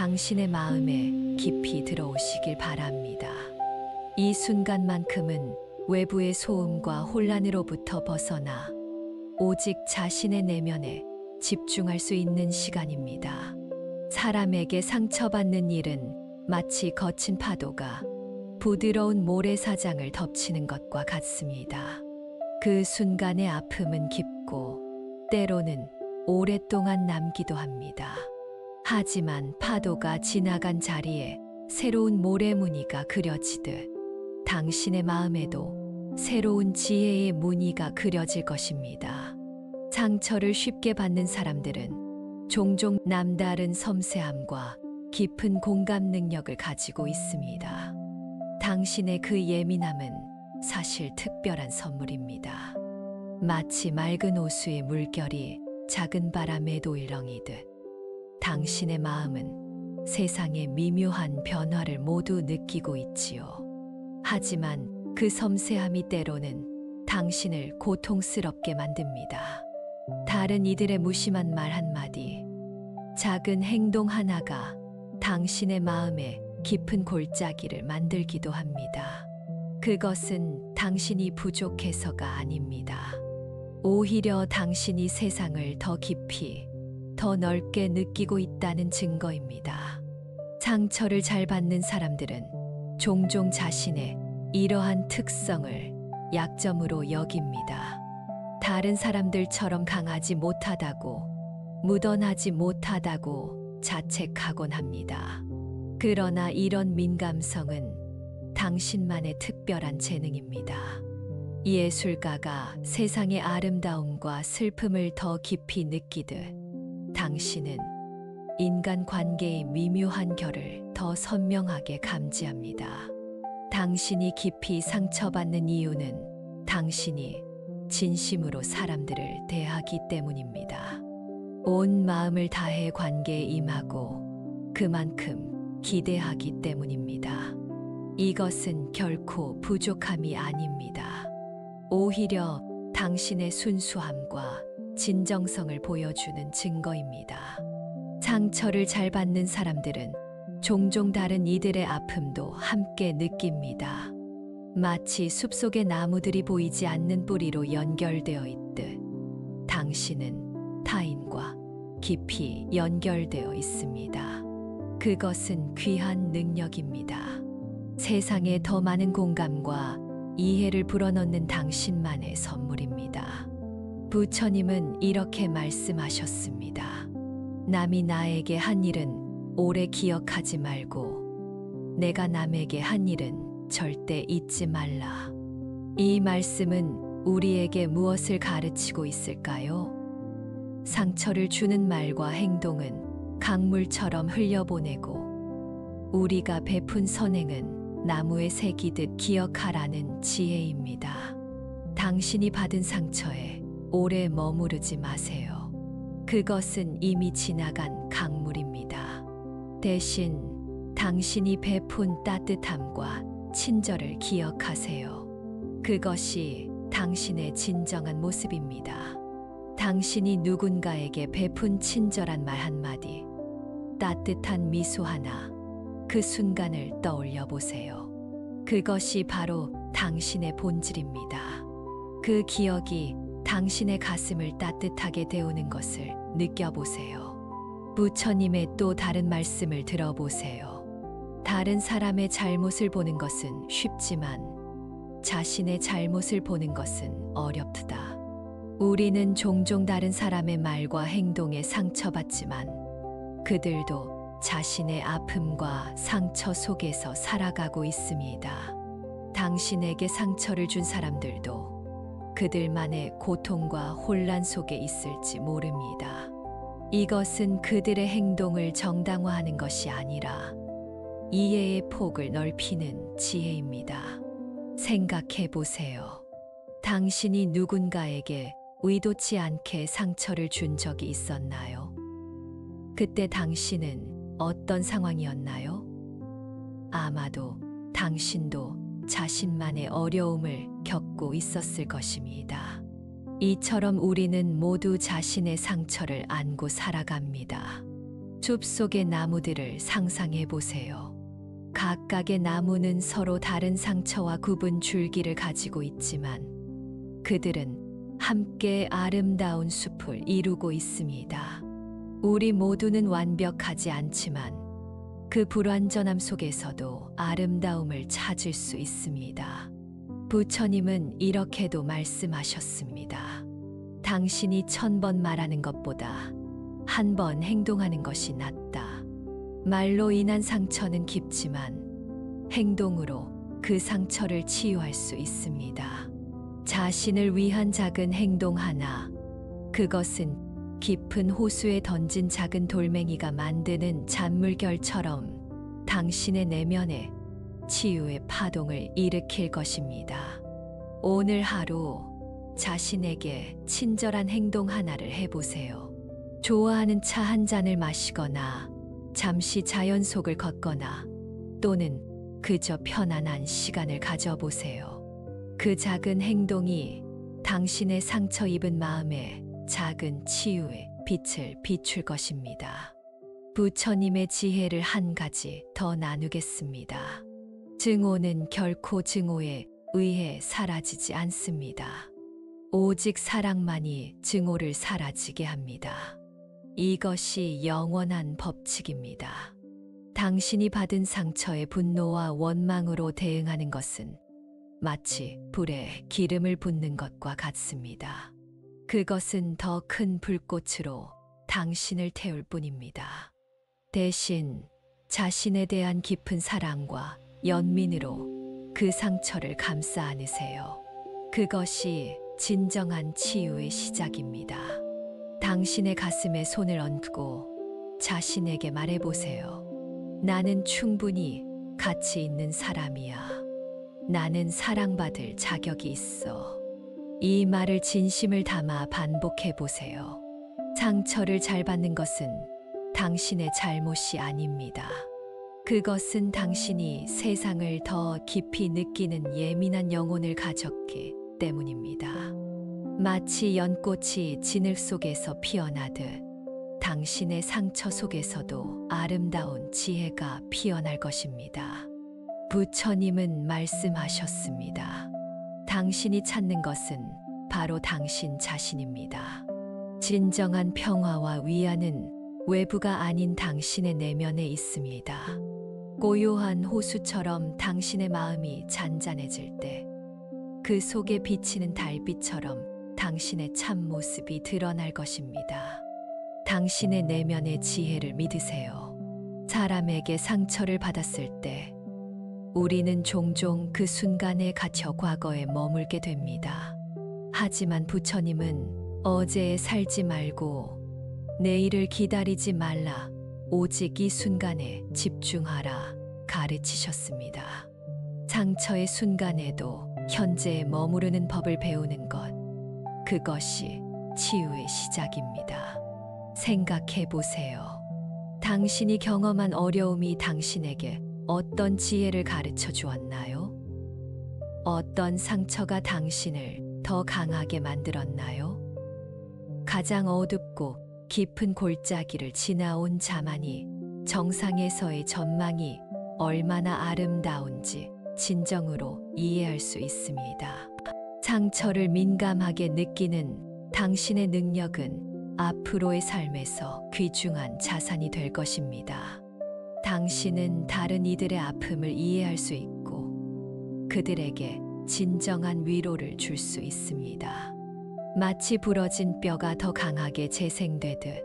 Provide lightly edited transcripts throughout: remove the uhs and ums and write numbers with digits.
당신의 마음에 깊이 들어오시길 바랍니다. 이 순간만큼은 외부의 소음과 혼란으로부터 벗어나 오직 자신의 내면에 집중할 수 있는 시간입니다. 사람에게 상처받는 일은 마치 거친 파도가 부드러운 모래사장을 덮치는 것과 같습니다. 그 순간의 아픔은 깊고 때로는 오랫동안 남기도 합니다. 하지만 파도가 지나간 자리에 새로운 모래무늬가 그려지듯 당신의 마음에도 새로운 지혜의 무늬가 그려질 것입니다. 상처를 쉽게 받는 사람들은 종종 남다른 섬세함과 깊은 공감 능력을 가지고 있습니다. 당신의 그 예민함은 사실 특별한 선물입니다. 마치 맑은 호수의 물결이 작은 바람에도 일렁이듯 당신의 마음은 세상의 미묘한 변화를 모두 느끼고 있지요. 하지만 그 섬세함이 때로는 당신을 고통스럽게 만듭니다. 다른 이들의 무심한 말 한마디, 작은 행동 하나가 당신의 마음에 깊은 골짜기를 만들기도 합니다. 그것은 당신이 부족해서가 아닙니다. 오히려 당신이 세상을 더 깊이, 더 넓게 느끼고 있다는 증거입니다. 상처를 잘 받는 사람들은 종종 자신의 이러한 특성을 약점으로 여깁니다. 다른 사람들처럼 강하지 못하다고, 무던하지 못하다고 자책하곤 합니다. 그러나 이런 민감성은 당신만의 특별한 재능입니다. 예술가가 세상의 아름다움과 슬픔을 더 깊이 느끼듯 당신은 인간 관계의 미묘한 결을 더 선명하게 감지합니다. 당신이 깊이 상처받는 이유는 당신이 진심으로 사람들을 대하기 때문입니다. 온 마음을 다해 관계에 임하고 그만큼 기대하기 때문입니다. 이것은 결코 부족함이 아닙니다. 오히려 당신의 순수함과 진정성을 보여주는 증거입니다. 상처를 잘 받는 사람들은 종종 다른 이들의 아픔도 함께 느낍니다. 마치 숲속의 나무들이 보이지 않는 뿌리로 연결되어 있듯 당신은 타인과 깊이 연결되어 있습니다. 그것은 귀한 능력입니다. 세상에 더 많은 공감과 이해를 불어넣는 당신만의 선물입니다. 부처님은 이렇게 말씀하셨습니다. 남이 나에게 한 일은 오래 기억하지 말고 내가 남에게 한 일은 절대 잊지 말라. 이 말씀은 우리에게 무엇을 가르치고 있을까요? 상처를 주는 말과 행동은 강물처럼 흘려보내고 우리가 베푼 선행은 나무에 새기듯 기억하라는 지혜입니다. 당신이 받은 상처에 오래 머무르지 마세요. 그것은 이미 지나간 강물입니다. 대신 당신이 베푼 따뜻함과 친절을 기억하세요. 그것이 당신의 진정한 모습입니다. 당신이 누군가에게 베푼 친절한 말 한마디, 따뜻한 미소 하나, 그 순간을 떠올려 보세요. 그것이 바로 당신의 본질입니다. 그 기억이 당신의 가슴을 따뜻하게 데우는 것을 느껴보세요. 부처님의 또 다른 말씀을 들어보세요. 다른 사람의 잘못을 보는 것은 쉽지만 자신의 잘못을 보는 것은 어렵다. 우리는 종종 다른 사람의 말과 행동에 상처받지만 그들도 자신의 아픔과 상처 속에서 살아가고 있습니다. 당신에게 상처를 준 사람들도 그들만의 고통과 혼란 속에 있을지 모릅니다. 이것은 그들의 행동을 정당화하는 것이 아니라 이해의 폭을 넓히는 지혜입니다. 생각해 보세요. 당신이 누군가에게 의도치 않게 상처를 준 적이 있었나요? 그때 당신은 어떤 상황이었나요? 아마도 당신도 자신만의 어려움을 겪고 있었을 것입니다. 이처럼 우리는 모두 자신의 상처를 안고 살아갑니다. 숲 속의 나무들을 상상해 보세요. 각각의 나무는 서로 다른 상처와 굽은 줄기를 가지고 있지만 그들은 함께 아름다운 숲을 이루고 있습니다. 우리 모두는 완벽하지 않지만 그 불완전함 속에서도 아름다움을 찾을 수 있습니다. 부처님은 이렇게도 말씀하셨습니다. 당신이 1000번 말하는 것보다 한 번 행동하는 것이 낫다. 말로 인한 상처는 깊지만 행동으로 그 상처를 치유할 수 있습니다. 자신을 위한 작은 행동 하나, 그것은 깊은 호수에 던진 작은 돌멩이가 만드는 잔물결처럼 당신의 내면에 치유의 파동을 일으킬 것입니다. 오늘 하루 자신에게 친절한 행동 하나를 해보세요. 좋아하는 차 한 잔을 마시거나 잠시 자연 속을 걷거나 또는 그저 편안한 시간을 가져보세요. 그 작은 행동이 당신의 상처 입은 마음에 작은 치유의 빛을 비출 것입니다. 부처님의 지혜를 한 가지 더 나누겠습니다. 증오는 결코 증오에 의해 사라지지 않습니다. 오직 사랑만이 증오를 사라지게 합니다. 이것이 영원한 법칙입니다. 당신이 받은 상처의 분노와 원망으로 대응하는 것은 마치 불에 기름을 붓는 것과 같습니다. 그것은 더 큰 불꽃으로 당신을 태울 뿐입니다. 대신 자신에 대한 깊은 사랑과 연민으로 그 상처를 감싸 안으세요. 그것이 진정한 치유의 시작입니다. 당신의 가슴에 손을 얹고 자신에게 말해보세요. 나는 충분히 가치 있는 사람이야. 나는 사랑받을 자격이 있어. 이 말을 진심을 담아 반복해 보세요. 상처를 잘 받는 것은 당신의 잘못이 아닙니다. 그것은 당신이 세상을 더 깊이 느끼는 예민한 영혼을 가졌기 때문입니다. 마치 연꽃이 진흙 속에서 피어나듯 당신의 상처 속에서도 아름다운 지혜가 피어날 것입니다. 부처님은 말씀하셨습니다. 당신이 찾는 것은 바로 당신 자신입니다. 진정한 평화와 위안은 외부가 아닌 당신의 내면에 있습니다. 고요한 호수처럼 당신의 마음이 잔잔해질 때 그 속에 비치는 달빛처럼 당신의 참모습이 드러날 것입니다. 당신의 내면의 지혜를 믿으세요. 사람에게 상처를 받았을 때 우리는 종종 그 순간에 갇혀 과거에 머물게 됩니다. 하지만 부처님은 어제에 살지 말고 내일을 기다리지 말라, 오직 이 순간에 집중하라 가르치셨습니다. 상처의 순간에도 현재에 머무르는 법을 배우는 것, 그것이 치유의 시작입니다. 생각해 보세요. 당신이 경험한 어려움이 당신에게 어떤 지혜를 가르쳐 주었나요? 어떤 상처가 당신을 더 강하게 만들었나요? 가장 어둡고 깊은 골짜기를 지나온 자만이 정상에서의 전망이 얼마나 아름다운지 진정으로 이해할 수 있습니다. 상처를 민감하게 느끼는 당신의 능력은 앞으로의 삶에서 귀중한 자산이 될 것입니다. 당신은 다른 이들의 아픔을 이해할 수 있고 그들에게 진정한 위로를 줄 수 있습니다. 마치 부러진 뼈가 더 강하게 재생되듯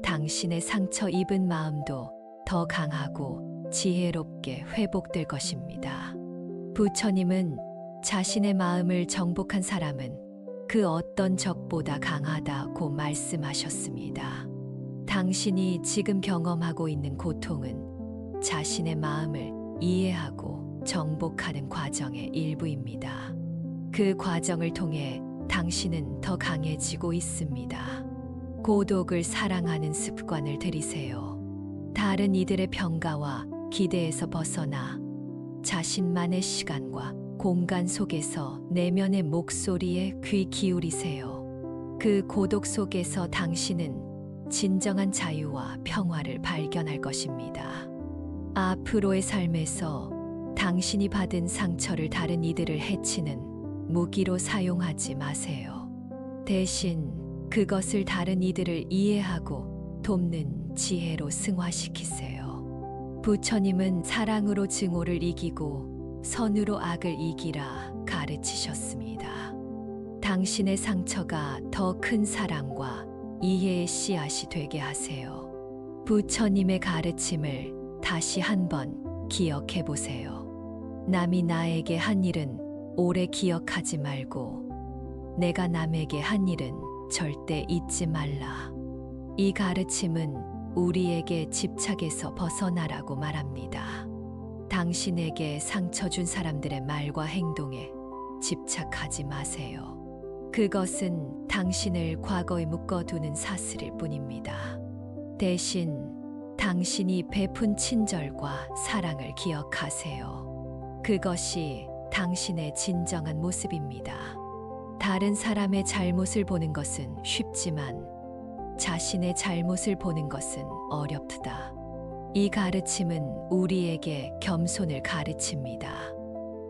당신의 상처 입은 마음도 더 강하고 지혜롭게 회복될 것입니다. 부처님은 자신의 마음을 정복한 사람은 그 어떤 적보다 강하다고 말씀하셨습니다. 당신이 지금 경험하고 있는 고통은 자신의 마음을 이해하고 정복하는 과정의 일부입니다. 그 과정을 통해 당신은 더 강해지고 있습니다. 고독을 사랑하는 습관을 들이세요. 다른 이들의 평가와 기대에서 벗어나 자신만의 시간과 공간 속에서 내면의 목소리에 귀 기울이세요. 그 고독 속에서 당신은 진정한 자유와 평화를 발견할 것입니다. 앞으로의 삶에서 당신이 받은 상처를 다른 이들을 해치는 무기로 사용하지 마세요. 대신 그것을 다른 이들을 이해하고 돕는 지혜로 승화시키세요. 부처님은 사랑으로 증오를 이기고 선으로 악을 이기라 가르치셨습니다. 당신의 상처가 더 큰 사랑과 이해의 씨앗이 되게 하세요. 부처님의 가르침을 다시 한번 기억해 보세요. 남이 나에게 한 일은 오래 기억하지 말고 내가 남에게 한 일은 절대 잊지 말라. 이 가르침은 우리에게 집착에서 벗어나라고 말합니다. 당신에게 상처 준 사람들의 말과 행동에 집착하지 마세요. 그것은 당신을 과거에 묶어두는 사슬일 뿐입니다. 대신 당신이 베푼 친절과 사랑을 기억하세요. 그것이 당신의 진정한 모습입니다. 다른 사람의 잘못을 보는 것은 쉽지만 자신의 잘못을 보는 것은 어렵다. 이 가르침은 우리에게 겸손을 가르칩니다.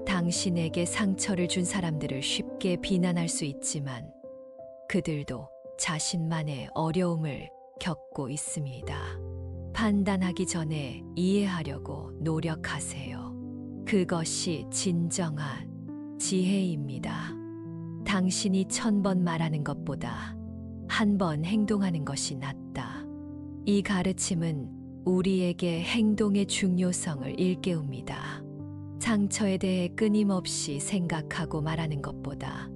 당신에게 상처를 준 사람들을 쉽게 비난할 수 있지만 그들도 자신만의 어려움을 겪고 있습니다. 판단하기 전에 이해하려고 노력하세요. 그것이 진정한 지혜입니다. 당신이 1000번 말하는 것보다 한 번 행동하는 것이 낫다. 이 가르침은 우리에게 행동의 중요성을 일깨웁니다. 상처에 대해 끊임없이 생각하고 말하는 것보다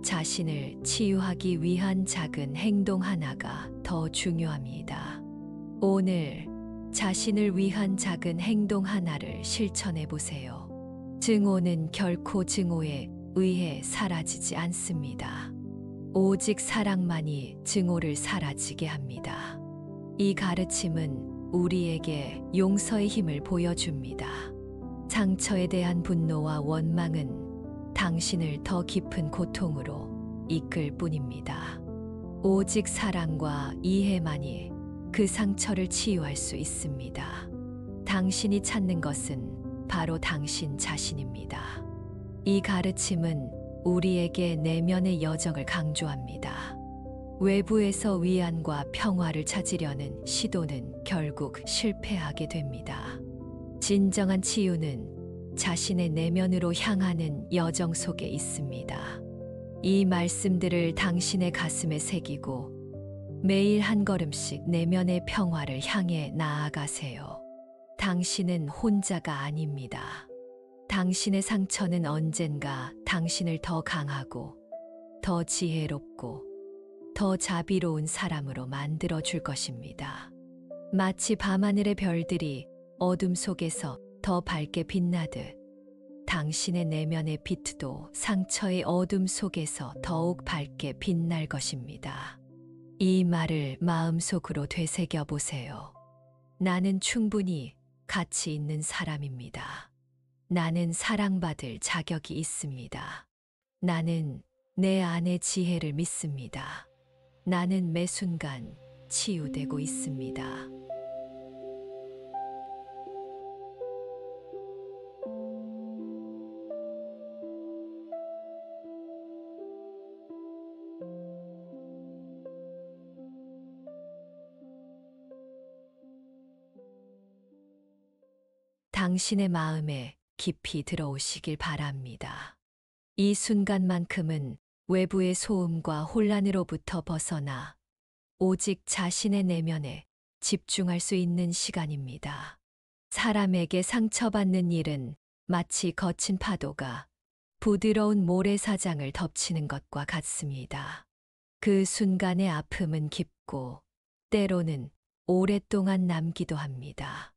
자신을 치유하기 위한 작은 행동 하나가 더 중요합니다. 오늘 자신을 위한 작은 행동 하나를 실천해 보세요. 증오는 결코 증오에 의해 사라지지 않습니다. 오직 사랑만이 증오를 사라지게 합니다. 이 가르침은 우리에게 용서의 힘을 보여줍니다. 상처에 대한 분노와 원망은 당신을 더 깊은 고통으로 이끌 뿐입니다. 오직 사랑과 이해만이 그 상처를 치유할 수 있습니다. 당신이 찾는 것은 바로 당신 자신입니다. 이 가르침은 우리에게 내면의 여정을 강조합니다. 외부에서 위안과 평화를 찾으려는 시도는 결국 실패하게 됩니다. 진정한 치유는 자신의 내면으로 향하는 여정 속에 있습니다. 이 말씀들을 당신의 가슴에 새기고 매일 한 걸음씩 내면의 평화를 향해 나아가세요. 당신은 혼자가 아닙니다. 당신의 상처는 언젠가 당신을 더 강하고, 더 지혜롭고, 더 자비로운 사람으로 만들어 줄 것입니다. 마치 밤하늘의 별들이 어둠 속에서 더 밝게 빛나듯 당신의 내면의 빛도 상처의 어둠 속에서 더욱 밝게 빛날 것입니다. 이 말을 마음속으로 되새겨 보세요. 나는 충분히 가치 있는 사람입니다. 나는 사랑받을 자격이 있습니다. 나는 내 안의 지혜를 믿습니다. 나는 매 순간 치유되고 있습니다. 당신의 마음에 깊이 들어오시길 바랍니다. 이 순간만큼은 외부의 소음과 혼란으로부터 벗어나 오직 자신의 내면에 집중할 수 있는 시간입니다. 사람에게 상처받는 일은 마치 거친 파도가 부드러운 모래사장을 덮치는 것과 같습니다. 그 순간의 아픔은 깊고 때로는 오랫동안 남기도 합니다.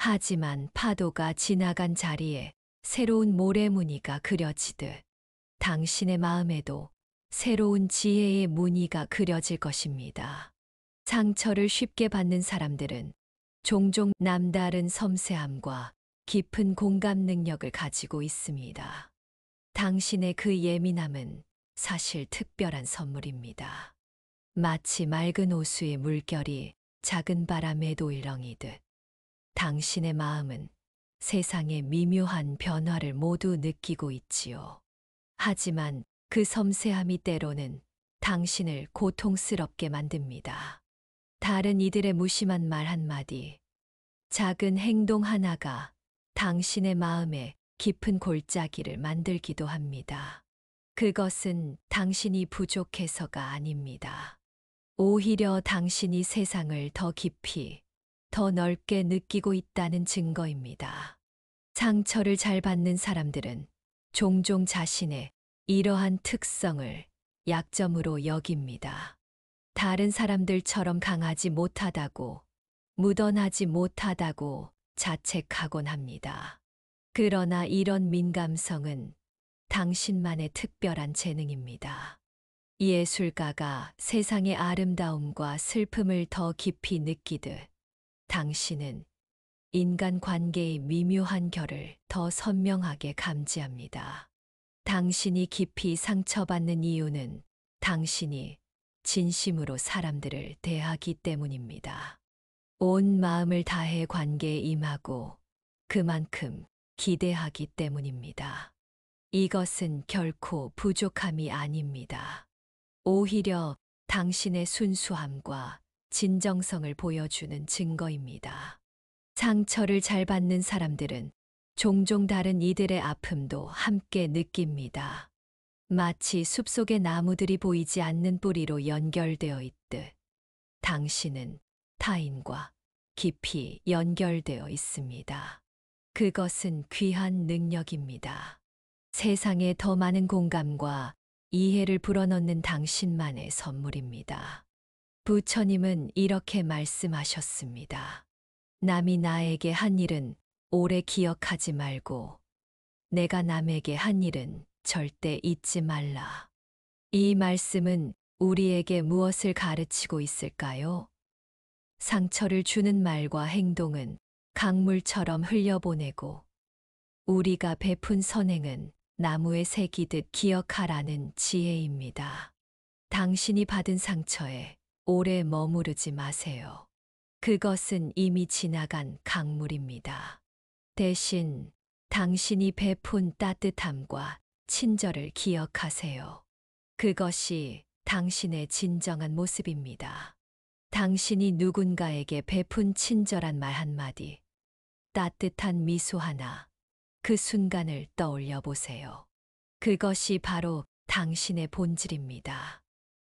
하지만 파도가 지나간 자리에 새로운 모래무늬가 그려지듯 당신의 마음에도 새로운 지혜의 무늬가 그려질 것입니다. 상처를 쉽게 받는 사람들은 종종 남다른 섬세함과 깊은 공감 능력을 가지고 있습니다. 당신의 그 예민함은 사실 특별한 선물입니다. 마치 맑은 호수의 물결이 작은 바람에 도일렁이듯 당신의 마음은 세상의 미묘한 변화를 모두 느끼고 있지요. 하지만 그 섬세함이 때로는 당신을 고통스럽게 만듭니다. 다른 이들의 무심한 말 한마디, 작은 행동 하나가 당신의 마음에 깊은 골짜기를 만들기도 합니다. 그것은 당신이 부족해서가 아닙니다. 오히려 당신이 세상을 더 깊이, 더 넓게 느끼고 있다는 증거입니다. 상처를 잘 받는 사람들은 종종 자신의 이러한 특성을 약점으로 여깁니다. 다른 사람들처럼 강하지 못하다고, 묻어나지 못하다고 자책하곤 합니다. 그러나 이런 민감성은 당신만의 특별한 재능입니다. 예술가가 세상의 아름다움과 슬픔을 더 깊이 느끼듯 당신은 인간 관계의 미묘한 결을 더 선명하게 감지합니다. 당신이 깊이 상처받는 이유는 당신이 진심으로 사람들을 대하기 때문입니다. 온 마음을 다해 관계에 임하고 그만큼 기대하기 때문입니다. 이것은 결코 부족함이 아닙니다. 오히려 당신의 순수함과 진정성을 보여주는 증거입니다. 상처를 잘 받는 사람들은 종종 다른 이들의 아픔도 함께 느낍니다. 마치 숲속의 나무들이 보이지 않는 뿌리로 연결되어 있듯 당신은 타인과 깊이 연결되어 있습니다. 그것은 귀한 능력입니다. 세상에 더 많은 공감과 이해를 불어넣는 당신만의 선물입니다. 부처님은 이렇게 말씀하셨습니다. 남이 나에게 한 일은 오래 기억하지 말고 내가 남에게 한 일은 절대 잊지 말라. 이 말씀은 우리에게 무엇을 가르치고 있을까요? 상처를 주는 말과 행동은 강물처럼 흘려보내고 우리가 베푼 선행은 나무에 새기듯 기억하라는 지혜입니다. 당신이 받은 상처에 오래 머무르지 마세요. 그것은 이미 지나간 강물입니다. 대신 당신이 베푼 따뜻함과 친절을 기억하세요. 그것이 당신의 진정한 모습입니다. 당신이 누군가에게 베푼 친절한 말 한마디, 따뜻한 미소 하나, 그 순간을 떠올려 보세요. 그것이 바로 당신의 본질입니다.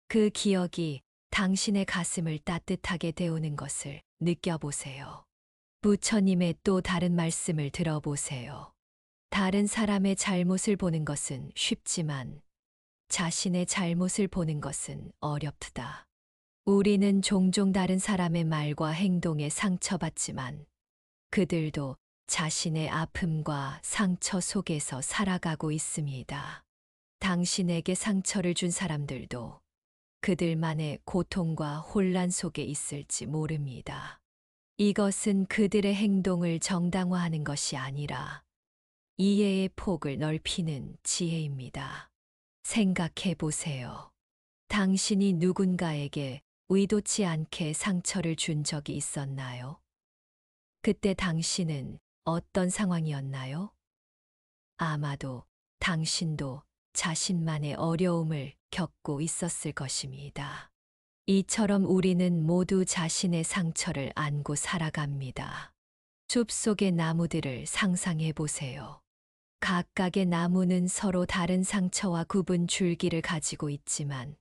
그 기억이 당신의 가슴을 따뜻하게 데우는 것을 느껴보세요. 부처님의 또 다른 말씀을 들어보세요. 다른 사람의 잘못을 보는 것은 쉽지만 자신의 잘못을 보는 것은 어렵다. 우리는 종종 다른 사람의 말과 행동에 상처받지만 그들도 자신의 아픔과 상처 속에서 살아가고 있습니다. 당신에게 상처를 준 사람들도 그들만의 고통과 혼란 속에 있을지 모릅니다. 이것은 그들의 행동을 정당화하는 것이 아니라 이해의 폭을 넓히는 지혜입니다. 생각해 보세요. 당신이 누군가에게 의도치 않게 상처를 준 적이 있었나요? 그때 당신은 어떤 상황이었나요? 아마도 당신도 자신만의 어려움을 겪고 있었을 것입니다. 이처럼 우리는 모두 자신의 상처를 안고 살아갑니다. 숲 속의 나무들을 상상해 보세요. 각각의 나무는 서로 다른 상처와 굽은 줄기를 가지고 있지만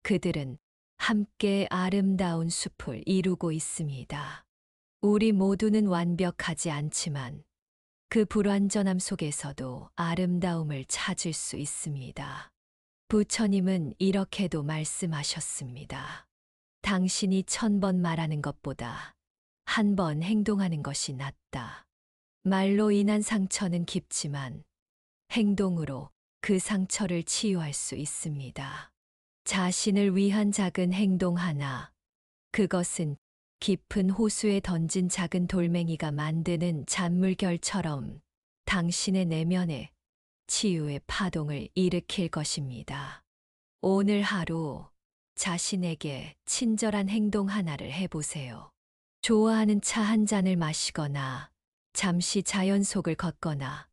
그들은 함께 아름다운 숲을 이루고 있습니다. 우리 모두는 완벽하지 않지만 그 불완전함 속에서도 아름다움을 찾을 수 있습니다. 부처님은 이렇게도 말씀하셨습니다. 당신이 1000번 말하는 것보다 한 번 행동하는 것이 낫다. 말로 인한 상처는 깊지만 행동으로 그 상처를 치유할 수 있습니다. 자신을 위한 작은 행동 하나, 그것은 깊은 호수에 던진 작은 돌멩이가 만드는 잔물결처럼 당신의 내면에 치유의 파동을 일으킬 것입니다. 오늘 하루 자신에게 친절한 행동 하나를 해보세요. 좋아하는 차 한 잔을 마시거나, 잠시 자연 속을 걷거나,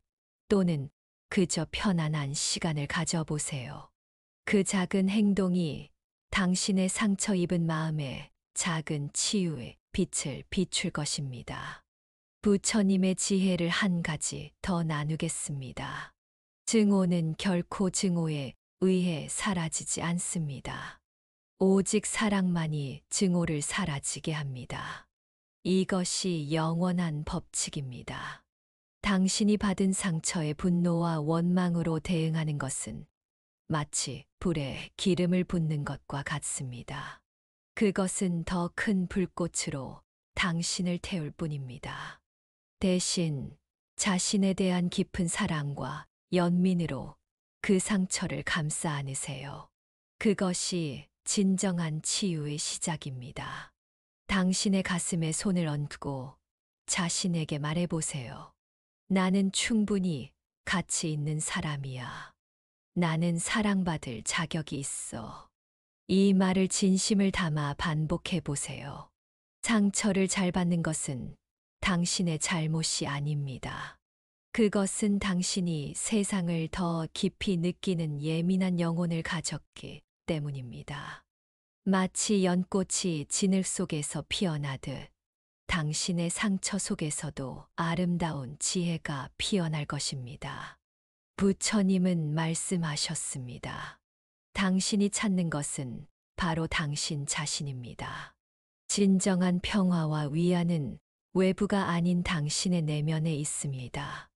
또는 그저 편안한 시간을 가져보세요. 그 작은 행동이 당신의 상처 입은 마음에 작은 치유의 빛을 비출 것입니다. 부처님의 지혜를 한 가지 더 나누겠습니다. 증오는 결코 증오에 의해 사라지지 않습니다. 오직 사랑만이 증오를 사라지게 합니다. 이것이 영원한 법칙입니다. 당신이 받은 상처의 분노와 원망으로 대응하는 것은 마치 불에 기름을 붓는 것과 같습니다. 그것은 더 큰 불꽃으로 당신을 태울 뿐입니다. 대신 자신에 대한 깊은 사랑과 연민으로 그 상처를 감싸 안으세요. 그것이 진정한 치유의 시작입니다. 당신의 가슴에 손을 얹고 자신에게 말해보세요. 나는 충분히 가치 있는 사람이야. 나는 사랑받을 자격이 있어. 이 말을 진심을 담아 반복해 보세요. 상처를 잘 받는 것은 당신의 잘못이 아닙니다. 그것은 당신이 세상을 더 깊이 느끼는 예민한 영혼을 가졌기 때문입니다. 마치 연꽃이 진흙 속에서 피어나듯 당신의 상처 속에서도 아름다운 지혜가 피어날 것입니다. 부처님은 말씀하셨습니다. 당신이 찾는 것은 바로 당신 자신입니다. 진정한 평화와 위안은 외부가 아닌 당신의 내면에 있습니다.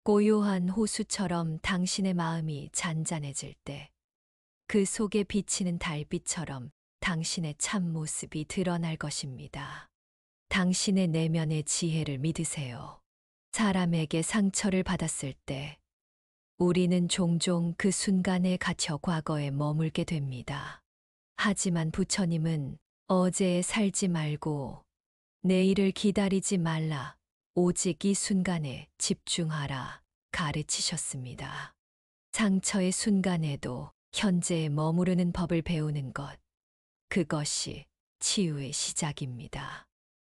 고요한 호수처럼 당신의 마음이 잔잔해질 때, 그 속에 비치는 달빛처럼 당신의 참모습이 드러날 것입니다. 당신의 내면의 지혜를 믿으세요. 사람에게 상처를 받았을 때, 우리는 종종 그 순간에 갇혀 과거에 머물게 됩니다. 하지만 부처님은 어제에 살지 말고 내일을 기다리지 말라, 오직 이 순간에 집중하라 가르치셨습니다. 상처의 순간에도 현재에 머무르는 법을 배우는 것, 그것이 치유의 시작입니다.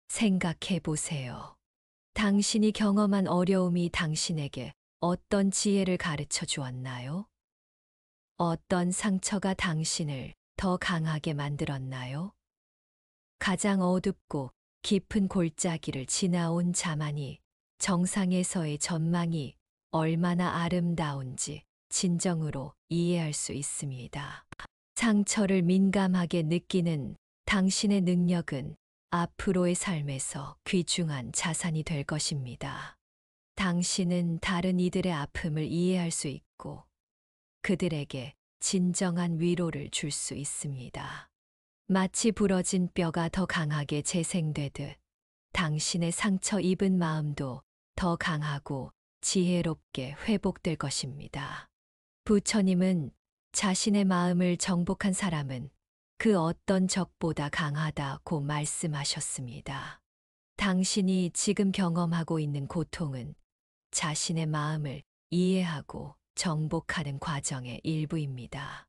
생각해 보세요. 당신이 경험한 어려움이 당신에게 어떤 지혜를 가르쳐 주었나요? 어떤 상처가 당신을 더 강하게 만들었나요? 가장 어둡고 깊은 골짜기를 지나온 자만이 정상에서의 전망이 얼마나 아름다운지 진정으로 이해할 수 있습니다. 상처를 민감하게 느끼는 당신의 능력은 앞으로의 삶에서 귀중한 자산이 될 것입니다. 당신은 다른 이들의 아픔을 이해할 수 있고 그들에게 진정한 위로를 줄 수 있습니다. 마치 부러진 뼈가 더 강하게 재생되듯 당신의 상처 입은 마음도 더 강하고 지혜롭게 회복될 것입니다. 부처님은 자신의 마음을 정복한 사람은 그 어떤 적보다 강하다고 말씀하셨습니다. 당신이 지금 경험하고 있는 고통은 자신의 마음을 이해하고 정복하는 과정의 일부입니다.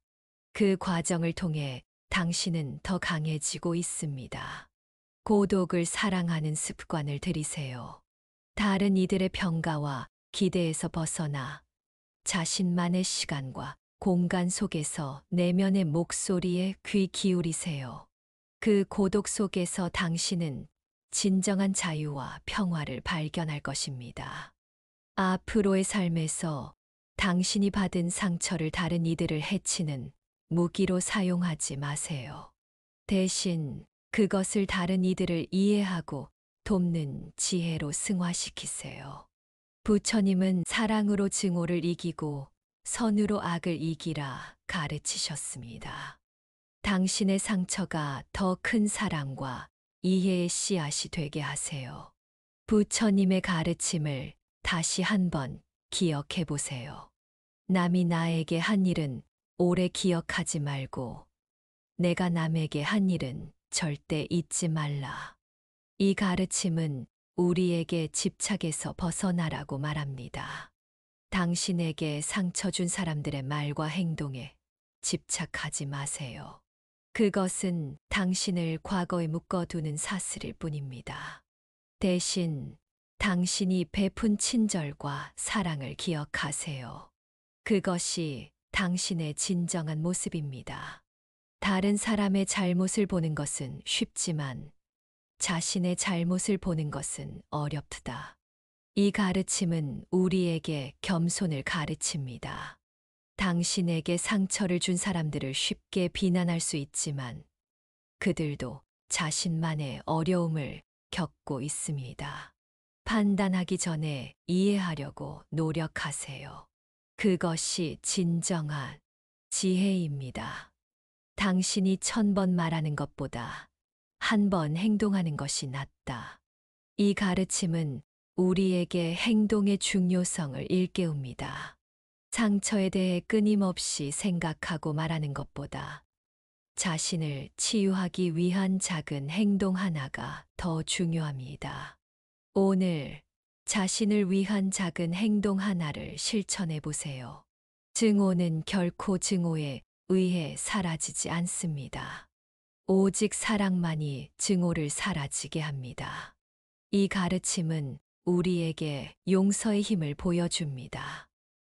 그 과정을 통해 당신은 더 강해지고 있습니다. 고독을 사랑하는 습관을 들이세요. 다른 이들의 평가와 기대에서 벗어나 자신만의 시간과 공간 속에서 내면의 목소리에 귀 기울이세요. 그 고독 속에서 당신은 진정한 자유와 평화를 발견할 것입니다. 앞으로의 삶에서 당신이 받은 상처를 다른 이들을 해치는 무기로 사용하지 마세요. 대신 그것을 다른 이들을 이해하고 돕는 지혜로 승화시키세요. 부처님은 사랑으로 증오를 이기고 선으로 악을 이기라 가르치셨습니다. 당신의 상처가 더 큰 사랑과 이해의 씨앗이 되게 하세요. 부처님의 가르침을 다시 한번 기억해 보세요. 남이 나에게 한 일은 오래 기억하지 말고 내가 남에게 한 일은 절대 잊지 말라. 이 가르침은 우리에게 집착에서 벗어나라고 말합니다. 당신에게 상처 준 사람들의 말과 행동에 집착하지 마세요. 그것은 당신을 과거에 묶어두는 사슬일 뿐입니다. 대신 당신이 베푼 친절과 사랑을 기억하세요. 그것이 당신의 진정한 모습입니다. 다른 사람의 잘못을 보는 것은 쉽지만 자신의 잘못을 보는 것은 어렵다. 이 가르침은 우리에게 겸손을 가르칩니다. 당신에게 상처를 준 사람들을 쉽게 비난할 수 있지만 그들도 자신만의 어려움을 겪고 있습니다. 판단하기 전에 이해하려고 노력하세요. 그것이 진정한 지혜입니다. 당신이 1000번 말하는 것보다 한 번 행동하는 것이 낫다. 이 가르침은 우리에게 행동의 중요성을 일깨웁니다. 상처에 대해 끊임없이 생각하고 말하는 것보다 자신을 치유하기 위한 작은 행동 하나가 더 중요합니다. 오늘 자신을 위한 작은 행동 하나를 실천해 보세요. 증오는 결코 증오에 의해 사라지지 않습니다. 오직 사랑만이 증오를 사라지게 합니다. 이 가르침은 우리에게 용서의 힘을 보여줍니다.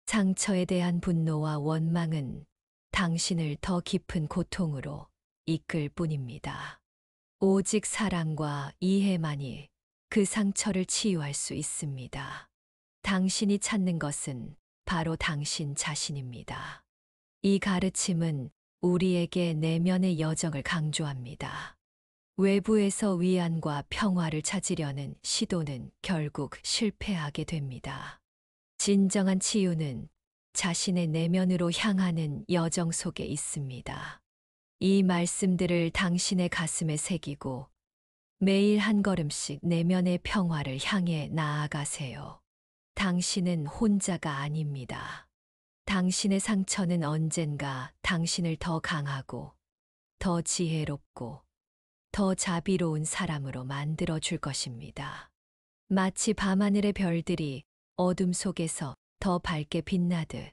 상처에 대한 분노와 원망은 당신을 더 깊은 고통으로 이끌 뿐입니다. 오직 사랑과 이해만이 그 상처를 치유할 수 있습니다. 당신이 찾는 것은 바로 당신 자신입니다. 이 가르침은 우리에게 내면의 여정을 강조합니다. 외부에서 위안과 평화를 찾으려는 시도는 결국 실패하게 됩니다. 진정한 치유는 자신의 내면으로 향하는 여정 속에 있습니다. 이 말씀들을 당신의 가슴에 새기고 매일 한 걸음씩 내면의 평화를 향해 나아가세요. 당신은 혼자가 아닙니다. 당신의 상처는 언젠가 당신을 더 강하고, 더 지혜롭고, 더 자비로운 사람으로 만들어 줄 것입니다. 마치 밤하늘의 별들이 어둠 속에서 더 밝게 빛나듯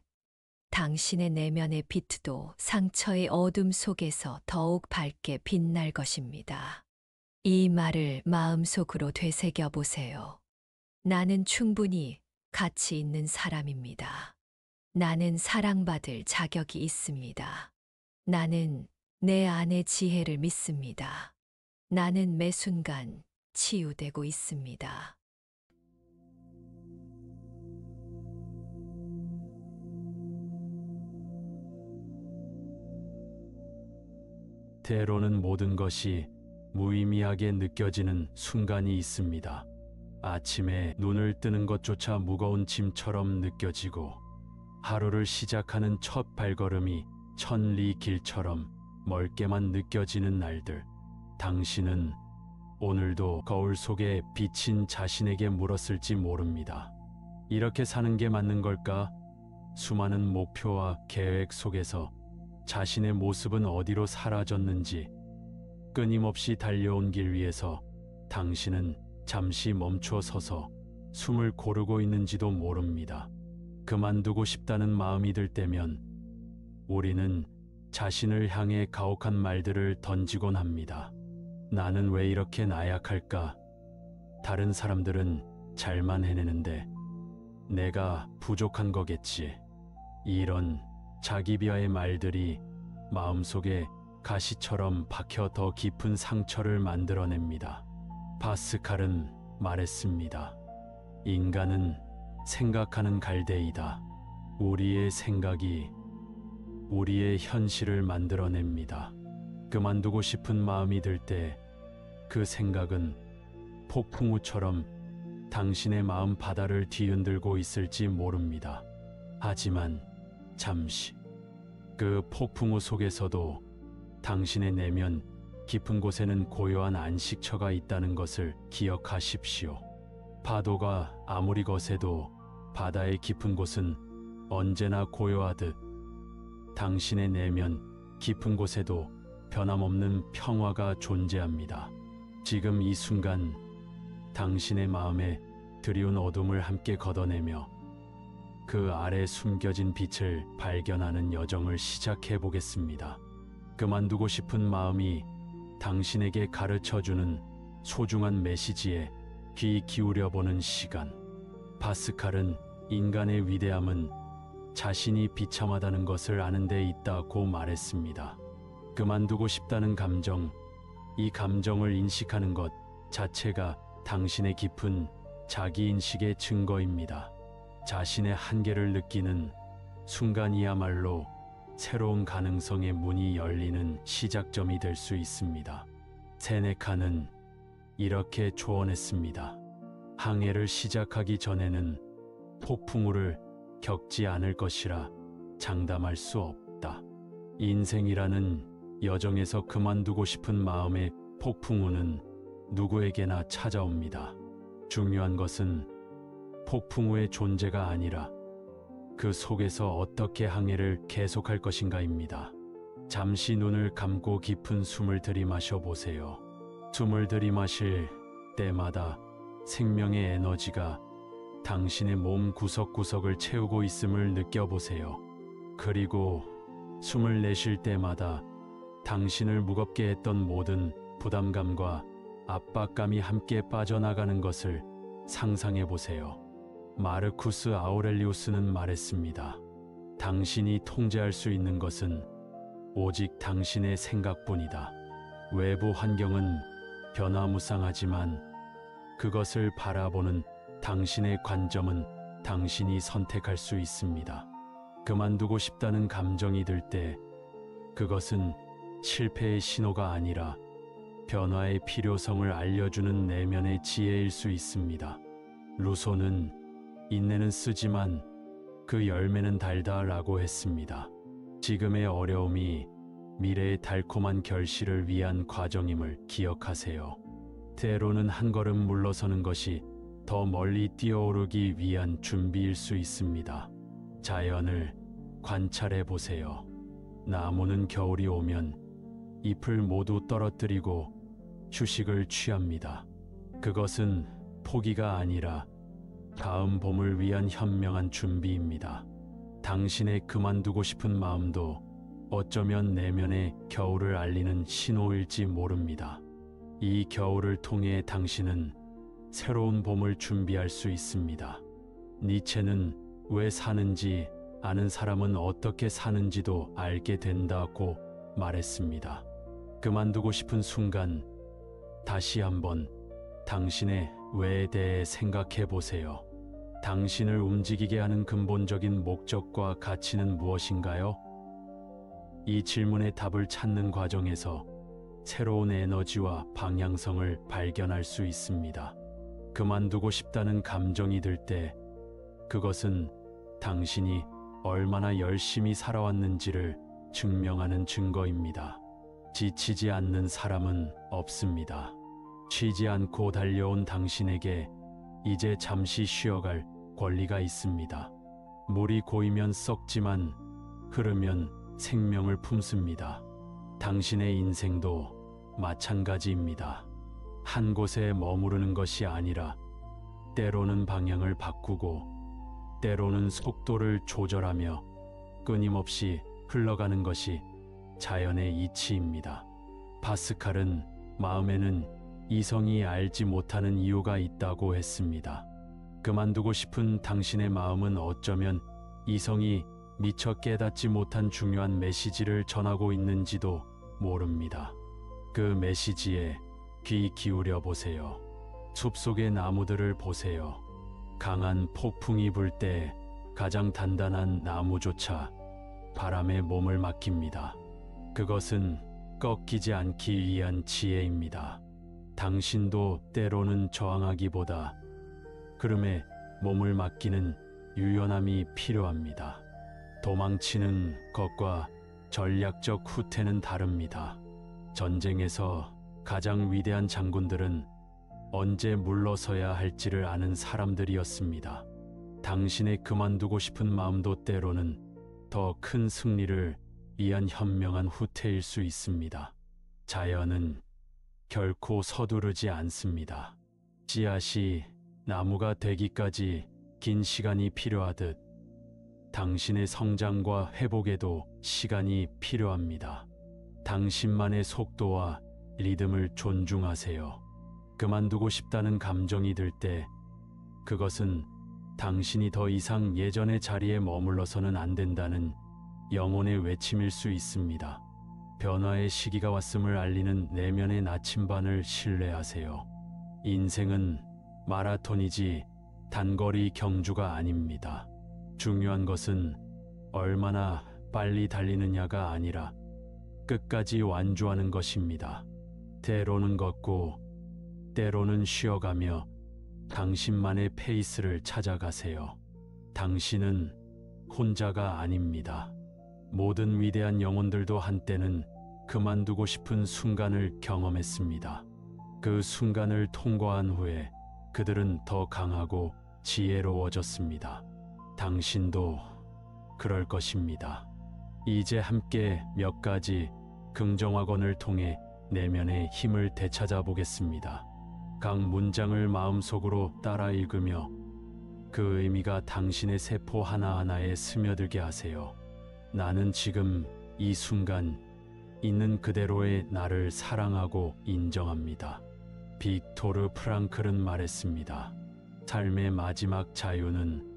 당신의 내면의 빛도 상처의 어둠 속에서 더욱 밝게 빛날 것입니다. 이 말을 마음속으로 되새겨 보세요. 나는 충분히 가치 있는 사람입니다. 나는 사랑받을 자격이 있습니다. 나는 내 안의 지혜를 믿습니다. 나는 매 순간 치유되고 있습니다. 때로는 모든 것이 무의미하게 느껴지는 순간이 있습니다. 아침에 눈을 뜨는 것조차 무거운 짐처럼 느껴지고 하루를 시작하는 첫 발걸음이 1000리 길처럼 멀게만 느껴지는 날들. 당신은 오늘도 거울 속에 비친 자신에게 물었을지 모릅니다. 이렇게 사는 게 맞는 걸까? 수많은 목표와 계획 속에서 자신의 모습은 어디로 사라졌는지, 끊임없이 달려온 길 위에서 당신은 잠시 멈춰 서서 숨을 고르고 있는지도 모릅니다. 그만두고 싶다는 마음이 들 때면 우리는 자신을 향해 가혹한 말들을 던지곤 합니다. 나는 왜 이렇게 나약할까? 다른 사람들은 잘만 해내는데 내가 부족한 거겠지. 이런 자기 비하의 말들이 마음속에 가시처럼 박혀 더 깊은 상처를 만들어냅니다. 파스칼은 말했습니다. 인간은 생각하는 갈대이다. 우리의 생각이 우리의 현실을 만들어냅니다. 그만두고 싶은 마음이 들 때 그 생각은 폭풍우처럼 당신의 마음 바다를 뒤흔들고 있을지 모릅니다. 하지만 잠시 그 폭풍우 속에서도 당신의 내면 깊은 곳에는 고요한 안식처가 있다는 것을 기억하십시오. 파도가 아무리 거세도 바다의 깊은 곳은 언제나 고요하듯 당신의 내면 깊은 곳에도 변함없는 평화가 존재합니다. 지금 이 순간 당신의 마음에 드리운 어둠을 함께 걷어내며 그 아래 숨겨진 빛을 발견하는 여정을 시작해 보겠습니다. 그만두고 싶은 마음이 당신에게 가르쳐주는 소중한 메시지에 귀 기울여 보는 시간. 파스칼은 인간의 위대함은 자신이 비참하다는 것을 아는 데 있다고 말했습니다. 그만두고 싶다는 감정, 이 감정을 인식하는 것 자체가 당신의 깊은 자기인식의 증거입니다. 자신의 한계를 느끼는 순간이야말로 새로운 가능성의 문이 열리는 시작점이 될 수 있습니다. 세네카는 이렇게 조언했습니다. 항해를 시작하기 전에는 폭풍우를 겪지 않을 것이라 장담할 수 없다. 인생이라는 여정에서 그만두고 싶은 마음의 폭풍우는 누구에게나 찾아옵니다. 중요한 것은 폭풍우의 존재가 아니라 그 속에서 어떻게 항해를 계속할 것인가입니다. 잠시 눈을 감고 깊은 숨을 들이마셔 보세요. 숨을 들이마실 때마다 생명의 에너지가 당신의 몸 구석구석을 채우고 있음을 느껴보세요. 그리고 숨을 내쉴 때마다 당신을 무겁게 했던 모든 부담감과 압박감이 함께 빠져나가는 것을 상상해 보세요. 마르쿠스 아우렐리우스는 말했습니다. 당신이 통제할 수 있는 것은 오직 당신의 생각뿐이다. 외부 환경은 변화무쌍하지만 그것을 바라보는 당신의 관점은 당신이 선택할 수 있습니다. 그만두고 싶다는 감정이 들 때 그것은 실패의 신호가 아니라 변화의 필요성을 알려주는 내면의 지혜일 수 있습니다. 루소는 인내는 쓰지만 그 열매는 달다라고 했습니다. 지금의 어려움이 미래의 달콤한 결실을 위한 과정임을 기억하세요. 때로는 한 걸음 물러서는 것이 더 멀리 뛰어오르기 위한 준비일 수 있습니다. 자연을 관찰해 보세요. 나무는 겨울이 오면 잎을 모두 떨어뜨리고 휴식을 취합니다. 그것은 포기가 아니라 다음 봄을 위한 현명한 준비입니다. 당신의 그만두고 싶은 마음도 어쩌면 내면의 겨울을 알리는 신호일지 모릅니다. 이 겨울을 통해 당신은 새로운 봄을 준비할 수 있습니다. 니체는 왜 사는지 아는 사람은 어떻게 사는지도 알게 된다고 말했습니다. 그만두고 싶은 순간 다시 한번 당신의 왜에 대해 생각해 보세요. 당신을 움직이게 하는 근본적인 목적과 가치는 무엇인가요? 이 질문의 답을 찾는 과정에서 새로운 에너지와 방향성을 발견할 수 있습니다. 그만두고 싶다는 감정이 들 때 그것은 당신이 얼마나 열심히 살아왔는지를 증명하는 증거입니다. 지치지 않는 사람은 없습니다. 쉬지 않고 달려온 당신에게 이제 잠시 쉬어갈 권리가 있습니다. 물이 고이면 썩지만 흐르면 생명을 품습니다. 당신의 인생도 마찬가지입니다. 한 곳에 머무르는 것이 아니라 때로는 방향을 바꾸고 때로는 속도를 조절하며 끊임없이 흘러가는 것이 자연의 이치입니다. 파스칼은 마음에는 이성이 알지 못하는 이유가 있다고 했습니다. 그만두고 싶은 당신의 마음은 어쩌면 이성이 미처 깨닫지 못한 중요한 메시지를 전하고 있는지도 모릅니다. 그 메시지에 귀 기울여 보세요. 숲속의 나무들을 보세요. 강한 폭풍이 불 때 가장 단단한 나무조차 바람에 몸을 맡깁니다. 그것은 꺾이지 않기 위한 지혜입니다. 당신도 때로는 저항하기보다 흐름에 몸을 맡기는 유연함이 필요합니다. 도망치는 것과 전략적 후퇴는 다릅니다. 전쟁에서 가장 위대한 장군들은 언제 물러서야 할지를 아는 사람들이었습니다. 당신의 그만두고 싶은 마음도 때로는 더 큰 승리를 위한 현명한 후퇴일 수 있습니다. 자연은 결코 서두르지 않습니다. 씨앗이 나무가 되기까지 긴 시간이 필요하듯 당신의 성장과 회복에도 시간이 필요합니다. 당신만의 속도와 리듬을 존중하세요. 그만두고 싶다는 감정이 들 때 그것은 당신이 더 이상 예전의 자리에 머물러서는 안 된다는 영혼의 외침일 수 있습니다. 변화의 시기가 왔음을 알리는 내면의 나침반을 신뢰하세요. 인생은 마라톤이지 단거리 경주가 아닙니다. 중요한 것은 얼마나 빨리 달리느냐가 아니라 끝까지 완주하는 것입니다. 때로는 걷고 때로는 쉬어가며 당신만의 페이스를 찾아가세요. 당신은 혼자가 아닙니다. 모든 위대한 영혼들도 한때는 그만두고 싶은 순간을 경험했습니다. 그 순간을 통과한 후에 그들은 더 강하고 지혜로워졌습니다. 당신도 그럴 것입니다. 이제 함께 몇 가지 긍정학원을 통해 내면의 힘을 되찾아 보겠습니다. 각 문장을 마음속으로 따라 읽으며 그 의미가 당신의 세포 하나하나에 스며들게 하세요. 나는 지금 이 순간 있는 그대로의 나를 사랑하고 인정합니다. 빅토르 프랑클은 말했습니다. 삶의 마지막 자유는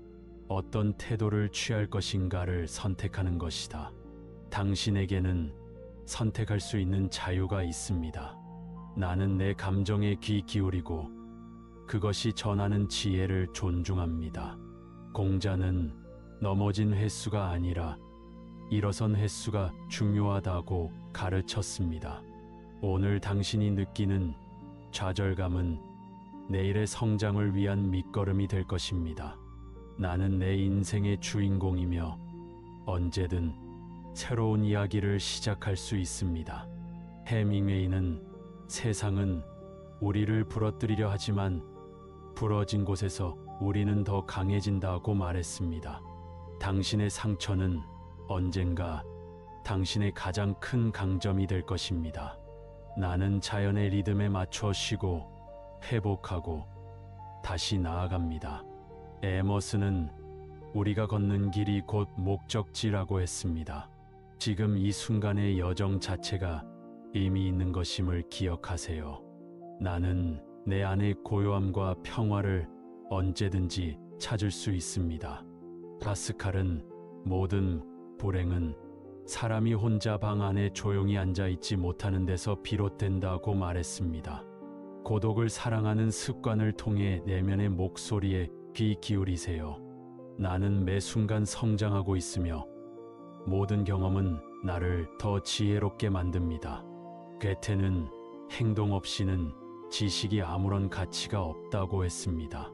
어떤 태도를 취할 것인가를 선택하는 것이다. 당신에게는 선택할 수 있는 자유가 있습니다. 나는 내 감정에 귀 기울이고 그것이 전하는 지혜를 존중합니다. 공자는 넘어진 횟수가 아니라 일어선 횟수가 중요하다고 가르쳤습니다. 오늘 당신이 느끼는 좌절감은 내일의 성장을 위한 밑거름이 될 것입니다. 나는 내 인생의 주인공이며 언제든 새로운 이야기를 시작할 수 있습니다. 해밍웨이는 세상은 우리를 부러뜨리려 하지만 부러진 곳에서 우리는 더 강해진다고 말했습니다. 당신의 상처는 언젠가 당신의 가장 큰 강점이 될 것입니다. 나는 자연의 리듬에 맞춰 쉬고 회복하고 다시 나아갑니다. 에머스는 우리가 걷는 길이 곧 목적지라고 했습니다. 지금 이 순간의 여정 자체가 의미 있는 것임을 기억하세요. 나는 내 안의 고요함과 평화를 언제든지 찾을 수 있습니다. 파스칼은 모든 불행은 사람이 혼자 방 안에 조용히 앉아 있지 못하는 데서 비롯된다고 말했습니다. 고독을 사랑하는 습관을 통해 내면의 목소리에 귀 기울이세요. 나는 매 순간 성장하고 있으며 모든 경험은 나를 더 지혜롭게 만듭니다. 괴테는 행동 없이는 지식이 아무런 가치가 없다고 했습니다.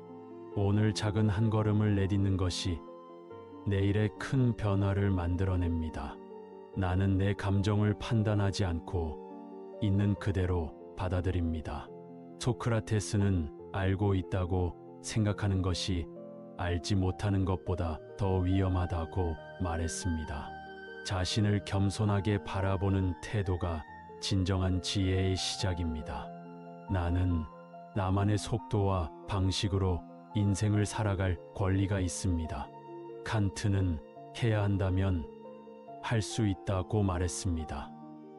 오늘 작은 한 걸음을 내딛는 것이 내일의 큰 변화를 만들어냅니다. 나는 내 감정을 판단하지 않고 있는 그대로 받아들입니다. 소크라테스는 알고 있다고 생각하는 것이 알지 못하는 것보다 더 위험하다고 말했습니다. 자신을 겸손하게 바라보는 태도가 진정한 지혜의 시작입니다. 나는 나만의 속도와 방식으로 인생을 살아갈 권리가 있습니다. 칸트는 해야 한다면 할 수 있다고 말했습니다.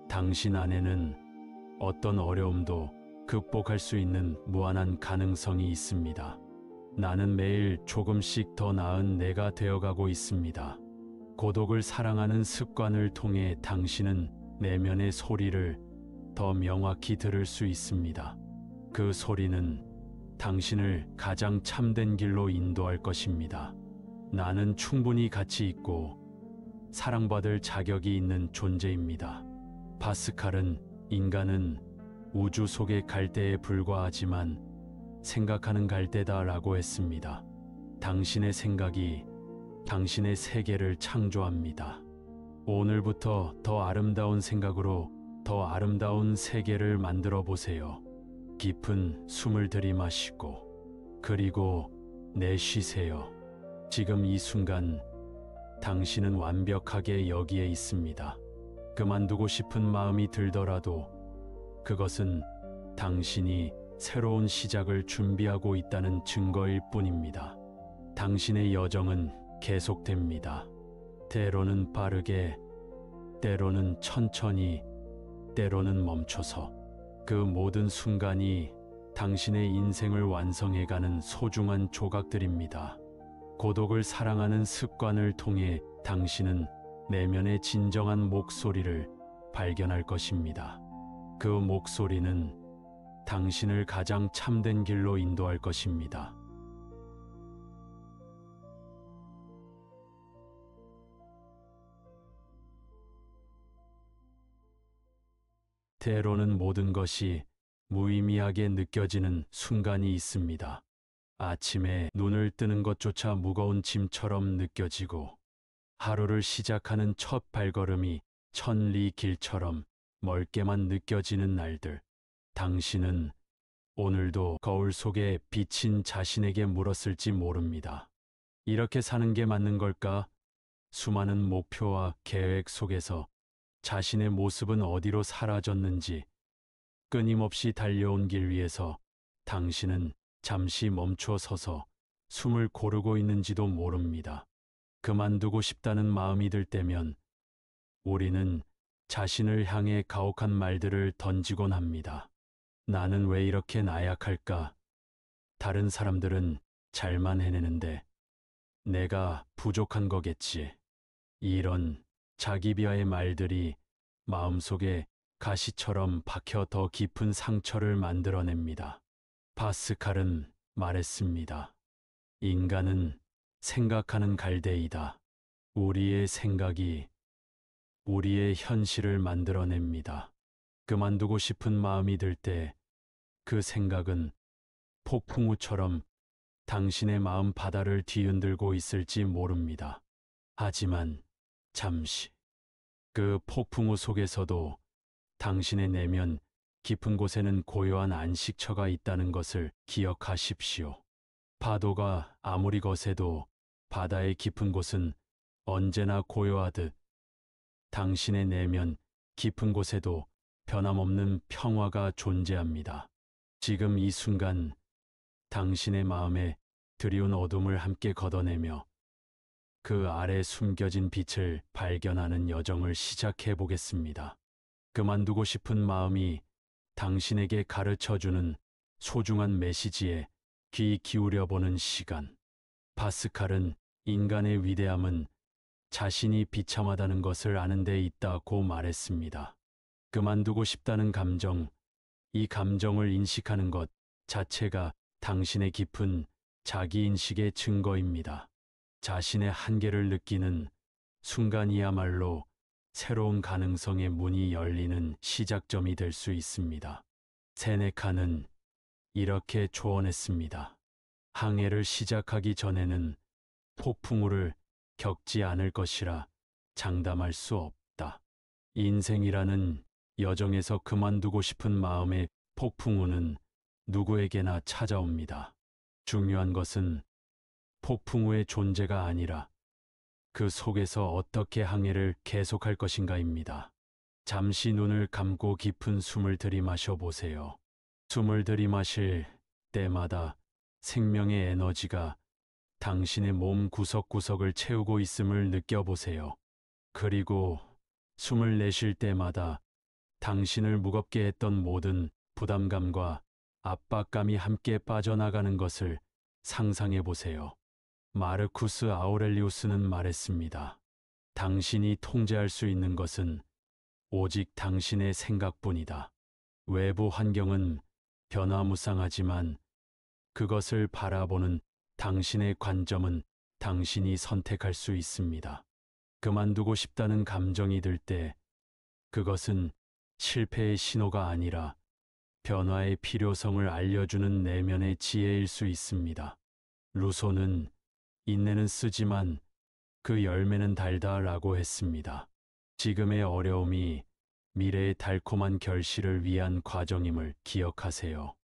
당신 안에는 어떤 어려움도 극복할 수 있는 무한한 가능성이 있습니다. 나는 매일 조금씩 더 나은 내가 되어가고 있습니다. 고독을 사랑하는 습관을 통해 당신은 내면의 소리를 더 명확히 들을 수 있습니다. 그 소리는 당신을 가장 참된 길로 인도할 것입니다. 나는 충분히 가치 있고 사랑받을 자격이 있는 존재입니다. 파스칼은 인간은 우주 속의 갈대에 불과하지만 생각하는 갈대다라고 했습니다. 당신의 생각이 당신의 세계를 창조합니다. 오늘부터 더 아름다운 생각으로 더 아름다운 세계를 만들어 보세요. 깊은 숨을 들이마시고 그리고 내쉬세요. 지금 이 순간 당신은 완벽하게 여기에 있습니다. 그만두고 싶은 마음이 들더라도 그것은 당신이 새로운 시작을 준비하고 있다는 증거일 뿐입니다. 당신의 여정은 계속됩니다. 때로는 빠르게, 때로는 천천히, 때로는 멈춰서 그 모든 순간이 당신의 인생을 완성해가는 소중한 조각들입니다. 고독을 사랑하는 습관을 통해 당신은 내면의 진정한 목소리를 발견할 것입니다. 그 목소리는 당신을 가장 참된 길로 인도할 것입니다. 때로는 모든 것이 무의미하게 느껴지는 순간이 있습니다. 아침에 눈을 뜨는 것조차 무거운 짐처럼 느껴지고 하루를 시작하는 첫 발걸음이 천리 길처럼 멀게만 느껴지는 날들. 당신은 오늘도 거울 속에 비친 자신에게 물었을지 모릅니다. 이렇게 사는 게 맞는 걸까? 수많은 목표와 계획 속에서 자신의 모습은 어디로 사라졌는지 끊임없이 달려온 길 위에서 당신은 잠시 멈춰 서서 숨을 고르고 있는지도 모릅니다. 그만두고 싶다는 마음이 들 때면 우리는 자신을 향해 가혹한 말들을 던지곤 합니다. 나는 왜 이렇게 나약할까? 다른 사람들은 잘만 해내는데 내가 부족한 거겠지. 이런 자기 비하의 말들이 마음속에 가시처럼 박혀 더 깊은 상처를 만들어냅니다. 파스칼은 말했습니다. 인간은 생각하는 갈대이다. 우리의 생각이 우리의 현실을 만들어냅니다. 그만두고 싶은 마음이 들 때 그 생각은 폭풍우처럼 당신의 마음 바다를 뒤흔들고 있을지 모릅니다. 하지만 잠시 그 폭풍우 속에서도 당신의 내면 깊은 곳에는 고요한 안식처가 있다는 것을 기억하십시오. 파도가 아무리 거세도 바다의 깊은 곳은 언제나 고요하듯 당신의 내면 깊은 곳에도 변함없는 평화가 존재합니다. 지금 이 순간 당신의 마음에 드리운 어둠을 함께 걷어내며 그 아래 숨겨진 빛을 발견하는 여정을 시작해 보겠습니다. 그만두고 싶은 마음이 당신에게 가르쳐주는 소중한 메시지에 귀 기울여 보는 시간. 파스칼은 인간의 위대함은 자신이 비참하다는 것을 아는 데 있다고 말했습니다. 그만두고 싶다는 감정, 이 감정을 인식하는 것 자체가 당신의 깊은 자기인식의 증거입니다. 자신의 한계를 느끼는 순간이야말로 새로운 가능성의 문이 열리는 시작점이 될 수 있습니다. 세네카는 이렇게 조언했습니다. 항해를 시작하기 전에는 폭풍우를 겪지 않을 것이라 장담할 수 없다. 인생이라는 여정에서 그만두고 싶은 마음의 폭풍우는 누구에게나 찾아옵니다. 중요한 것은 폭풍우의 존재가 아니라 그 속에서 어떻게 항해를 계속할 것인가입니다. 잠시 눈을 감고 깊은 숨을 들이마셔 보세요. 숨을 들이마실 때마다 생명의 에너지가 당신의 몸 구석구석을 채우고 있음을 느껴보세요. 그리고 숨을 내쉴 때마다 당신을 무겁게 했던 모든 부담감과 압박감이 함께 빠져나가는 것을 상상해 보세요. 마르쿠스 아우렐리우스는 말했습니다. 당신이 통제할 수 있는 것은 오직 당신의 생각뿐이다. 외부 환경은 변화무쌍하지만 그것을 바라보는 당신의 관점은 당신이 선택할 수 있습니다. 그만두고 싶다는 감정이 들 때 그것은 실패의 신호가 아니라 변화의 필요성을 알려주는 내면의 지혜일 수 있습니다. 루소는 인내는 쓰지만 그 열매는 달다라고 했습니다. 지금의 어려움이 미래의 달콤한 결실을 위한 과정임을 기억하세요.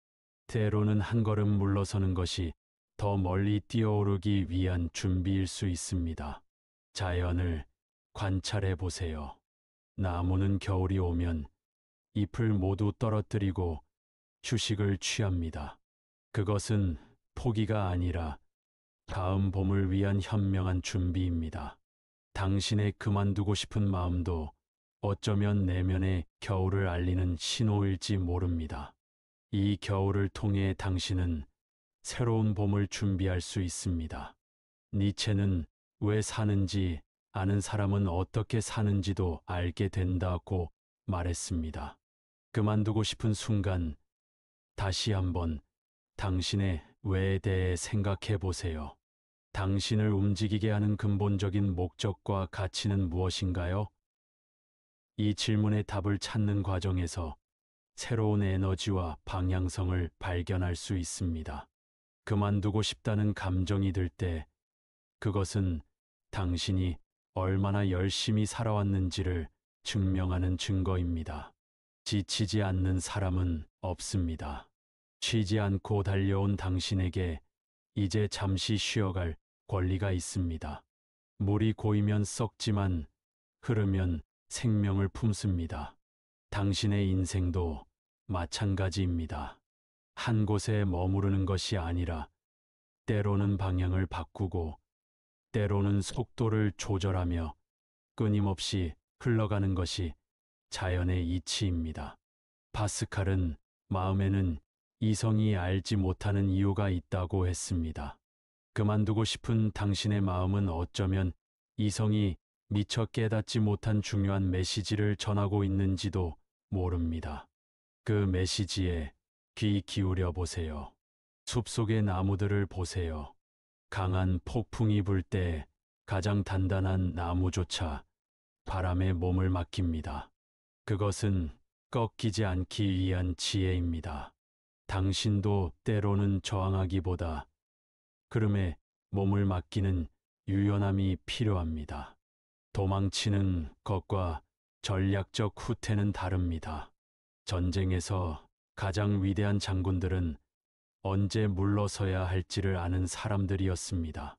때로는 한 걸음 물러서는 것이 더 멀리 뛰어오르기 위한 준비일 수 있습니다. 자연을 관찰해 보세요. 나무는 겨울이 오면 잎을 모두 떨어뜨리고 휴식을 취합니다. 그것은 포기가 아니라 다음 봄을 위한 현명한 준비입니다. 당신의 그만두고 싶은 마음도 어쩌면 내면의 겨울을 알리는 신호일지 모릅니다. 이 겨울을 통해 당신은 새로운 봄을 준비할 수 있습니다. 니체는 왜 사는지 아는 사람은 어떻게 사는지도 알게 된다고 말했습니다. 그만두고 싶은 순간 다시 한번 당신의 왜에 대해 생각해 보세요. 당신을 움직이게 하는 근본적인 목적과 가치는 무엇인가요? 이 질문의 답을 찾는 과정에서 새로운 에너지와 방향성을 발견할 수 있습니다. 그만두고 싶다는 감정이 들 때 그것은 당신이 얼마나 열심히 살아왔는지를 증명하는 증거입니다. 지치지 않는 사람은 없습니다. 쉬지 않고 달려온 당신에게 이제 잠시 쉬어갈 권리가 있습니다. 물이 고이면 썩지만 흐르면 생명을 품습니다. 당신의 인생도 마찬가지입니다. 한 곳에 머무르는 것이 아니라 때로는 방향을 바꾸고 때로는 속도를 조절하며 끊임없이 흘러가는 것이 자연의 이치입니다. 파스칼은 마음에는 이성이 알지 못하는 이유가 있다고 했습니다. 그만두고 싶은 당신의 마음은 어쩌면 이성이 미처 깨닫지 못한 중요한 메시지를 전하고 있는지도 모릅니다. 그 메시지에 귀 기울여 보세요. 숲속의 나무들을 보세요. 강한 폭풍이 불 때 가장 단단한 나무조차 바람에 몸을 맡깁니다. 그것은 꺾이지 않기 위한 지혜입니다. 당신도 때로는 저항하기보다 흐름에 몸을 맡기는 유연함이 필요합니다. 도망치는 것과 전략적 후퇴는 다릅니다. 전쟁에서 가장 위대한 장군들은 언제 물러서야 할지를 아는 사람들이었습니다.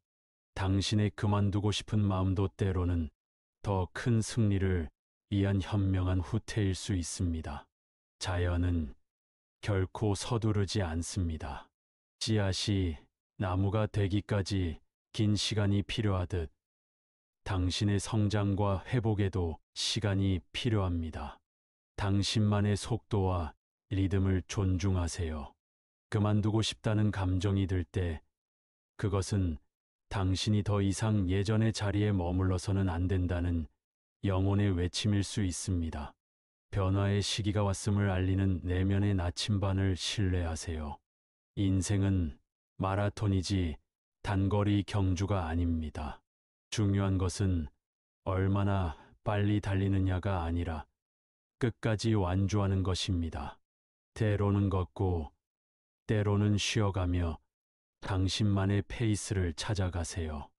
당신의 그만두고 싶은 마음도 때로는 더 큰 승리를 위한 현명한 후퇴일 수 있습니다. 자연은 결코 서두르지 않습니다. 씨앗이 나무가 되기까지 긴 시간이 필요하듯 당신의 성장과 회복에도 시간이 필요합니다. 당신만의 속도와 리듬을 존중하세요. 그만두고 싶다는 감정이 들 때 그것은 당신이 더 이상 예전의 자리에 머물러서는 안 된다는 영혼의 외침일 수 있습니다. 변화의 시기가 왔음을 알리는 내면의 나침반을 신뢰하세요. 인생은 마라톤이지 단거리 경주가 아닙니다. 중요한 것은 얼마나 빨리 달리느냐가 아니라 끝까지 완주하는 것입니다. 때로는 걷고 때로는 쉬어가며 당신만의 페이스를 찾아가세요.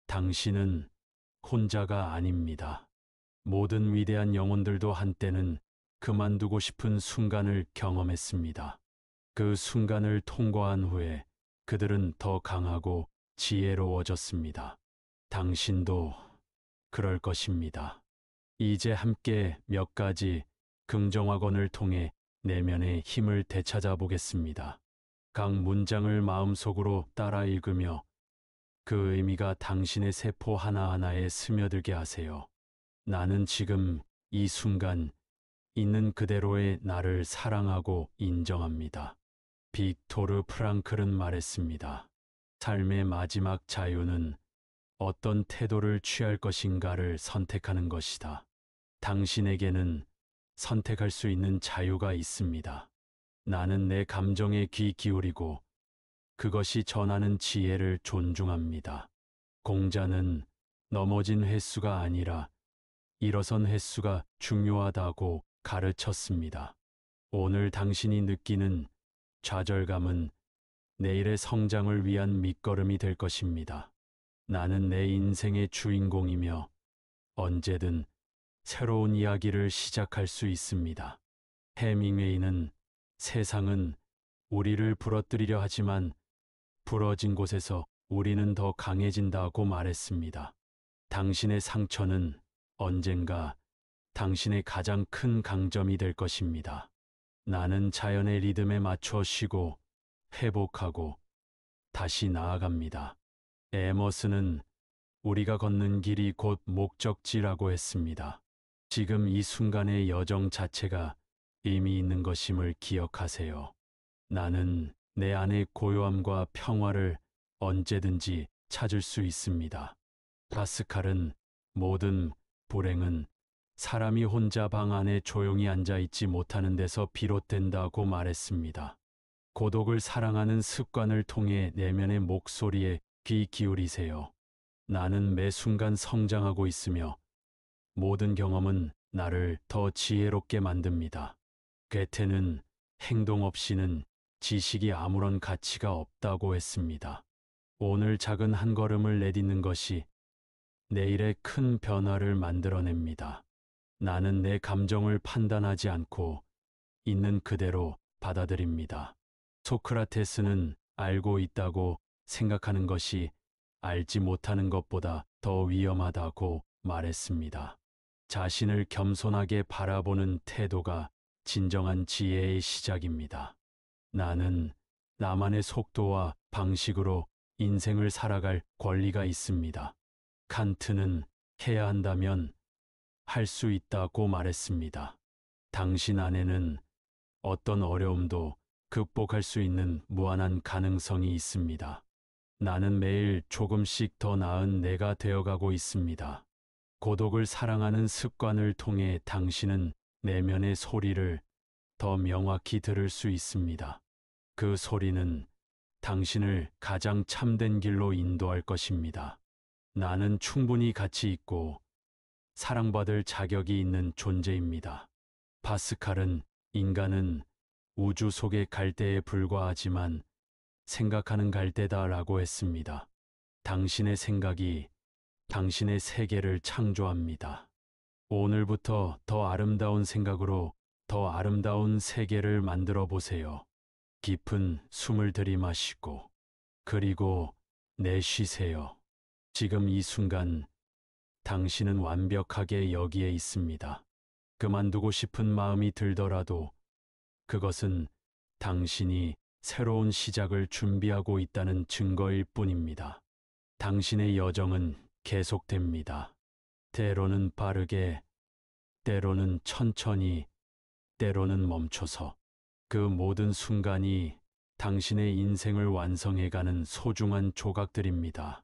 당신은 혼자가 아닙니다. 모든 위대한 영혼들도 한때는 그만두고 싶은 순간을 경험했습니다. 그 순간을 통과한 후에 그들은 더 강하고 지혜로워졌습니다. 당신도 그럴 것입니다. 이제 함께 몇 가지 긍정학원을 통해 내면의 힘을 되찾아 보겠습니다. 각 문장을 마음속으로 따라 읽으며 그 의미가 당신의 세포 하나하나에 스며들게 하세요. 나는 지금 이 순간 있는 그대로의 나를 사랑하고 인정합니다. 빅토르 프랑클은 말했습니다. 삶의 마지막 자유는 어떤 태도를 취할 것인가를 선택하는 것이다. 당신에게는 선택할 수 있는 자유가 있습니다. 나는 내 감정에 귀 기울이고 그것이 전하는 지혜를 존중합니다. 공자는 넘어진 횟수가 아니라 일어선 횟수가 중요하다고 가르쳤습니다. 오늘 당신이 느끼는 좌절감은 내일의 성장을 위한 밑거름이 될 것입니다. 나는 내 인생의 주인공이며 언제든 새로운 이야기를 시작할 수 있습니다. 해밍웨이는 세상은 우리를 부러뜨리려 하지만 부러진 곳에서 우리는 더 강해진다고 말했습니다. 당신의 상처는 언젠가 당신의 가장 큰 강점이 될 것입니다. 나는 자연의 리듬에 맞춰 쉬고 회복하고 다시 나아갑니다. 에머스는 우리가 걷는 길이 곧 목적지라고 했습니다. 지금 이 순간의 여정 자체가 의미 있는 것임을 기억하세요. 나는 내 안의 고요함과 평화를 언제든지 찾을 수 있습니다. 파스칼은 모든 불행은 사람이 혼자 방 안에 조용히 앉아 있지 못하는 데서 비롯된다고 말했습니다. 고독을 사랑하는 습관을 통해 내면의 목소리에 귀 기울이세요. 나는 매 순간 성장하고 있으며 모든 경험은 나를 더 지혜롭게 만듭니다. 괴테는 행동 없이는 지식이 아무런 가치가 없다고 했습니다. 오늘 작은 한 걸음을 내딛는 것이 내일의 큰 변화를 만들어냅니다. 나는 내 감정을 판단하지 않고 있는 그대로 받아들입니다. 소크라테스는 알고 있다고 생각하는 것이 알지 못하는 것보다 더 위험하다고 말했습니다. 자신을 겸손하게 바라보는 태도가 진정한 지혜의 시작입니다. 나는 나만의 속도와 방식으로 인생을 살아갈 권리가 있습니다. 칸트는 해야 한다면 할 수 있다고 말했습니다. 당신 안에는 어떤 어려움도 극복할 수 있는 무한한 가능성이 있습니다. 나는 매일 조금씩 더 나은 내가 되어가고 있습니다. 고독을 사랑하는 습관을 통해 당신은 내면의 소리를 더 명확히 들을 수 있습니다. 그 소리는 당신을 가장 참된 길로 인도할 것입니다. 나는 충분히 가치 있고 사랑받을 자격이 있는 존재입니다. 파스칼은 인간은 우주 속의 갈대에 불과하지만 생각하는 갈대다라고 했습니다. 당신의 생각이 당신의 세계를 창조합니다. 오늘부터 더 아름다운 생각으로 더 아름다운 세계를 만들어 보세요. 깊은 숨을 들이마시고 그리고 내쉬세요. 지금 이 순간 당신은 완벽하게 여기에 있습니다. 그만두고 싶은 마음이 들더라도 그것은 당신이 새로운 시작을 준비하고 있다는 증거일 뿐입니다. 당신의 여정은 계속됩니다. 때로는 빠르게, 때로는 천천히, 때로는 멈춰서 그 모든 순간이 당신의 인생을 완성해가는 소중한 조각들입니다.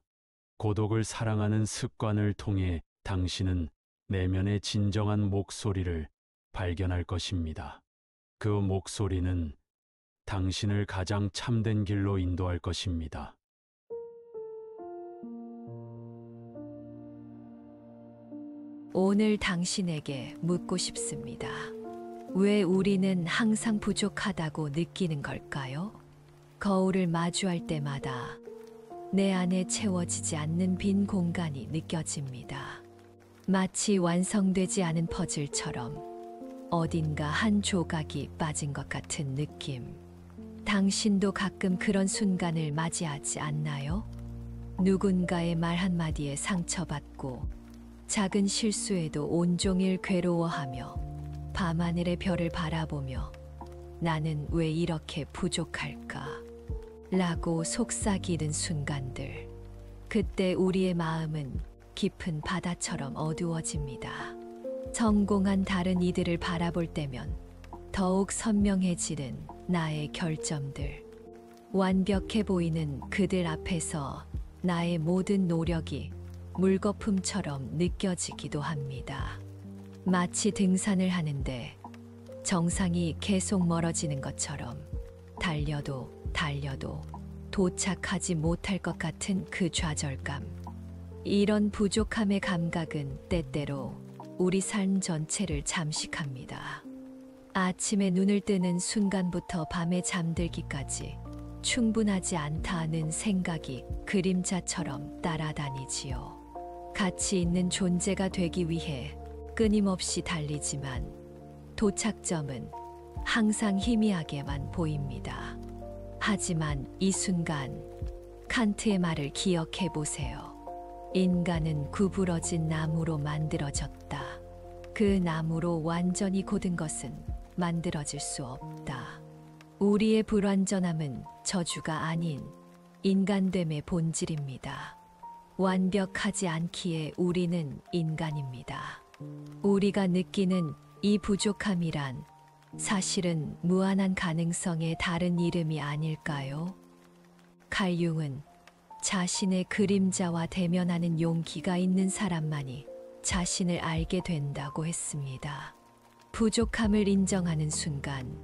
고독을 사랑하는 습관을 통해 당신은 내면의 진정한 목소리를 발견할 것입니다. 그 목소리는 당신을 가장 참된 길로 인도할 것입니다. 오늘 당신에게 묻고 싶습니다. 왜 우리는 항상 부족하다고 느끼는 걸까요? 거울을 마주할 때마다 내 안에 채워지지 않는 빈 공간이 느껴집니다. 마치 완성되지 않은 퍼즐처럼 어딘가 한 조각이 빠진 것 같은 느낌. 당신도 가끔 그런 순간을 맞이하지 않나요? 누군가의 말 한마디에 상처받고 작은 실수에도 온종일 괴로워하며 밤하늘의 별을 바라보며 나는 왜 이렇게 부족할까? 라고 속삭이는 순간들. 그때 우리의 마음은 깊은 바다처럼 어두워집니다. 성공한 다른 이들을 바라볼 때면 더욱 선명해지는 나의 결점들. 완벽해 보이는 그들 앞에서 나의 모든 노력이 물거품처럼 느껴지기도 합니다. 마치 등산을 하는데 정상이 계속 멀어지는 것처럼 달려도 도착하지 못할 것 같은 그 좌절감. 이런 부족함의 감각은 때때로 우리 삶 전체를 잠식합니다. 아침에 눈을 뜨는 순간부터 밤에 잠들기까지 충분하지 않다는 생각이 그림자처럼 따라다니지요. 가치 있는 존재가 되기 위해 끊임없이 달리지만 도착점은 항상 희미하게만 보입니다. 하지만 이 순간 칸트의 말을 기억해 보세요. 인간은 구부러진 나무로 만들어졌다. 그 나무로 완전히 곧은 것은 만들어질 수 없다. 우리의 불완전함은 저주가 아닌 인간됨의 본질입니다. 완벽하지 않기에 우리는 인간입니다. 우리가 느끼는 이 부족함이란 사실은 무한한 가능성의 다른 이름이 아닐까요? 칼 융은 자신의 그림자와 대면하는 용기가 있는 사람만이 자신을 알게 된다고 했습니다. 부족함을 인정하는 순간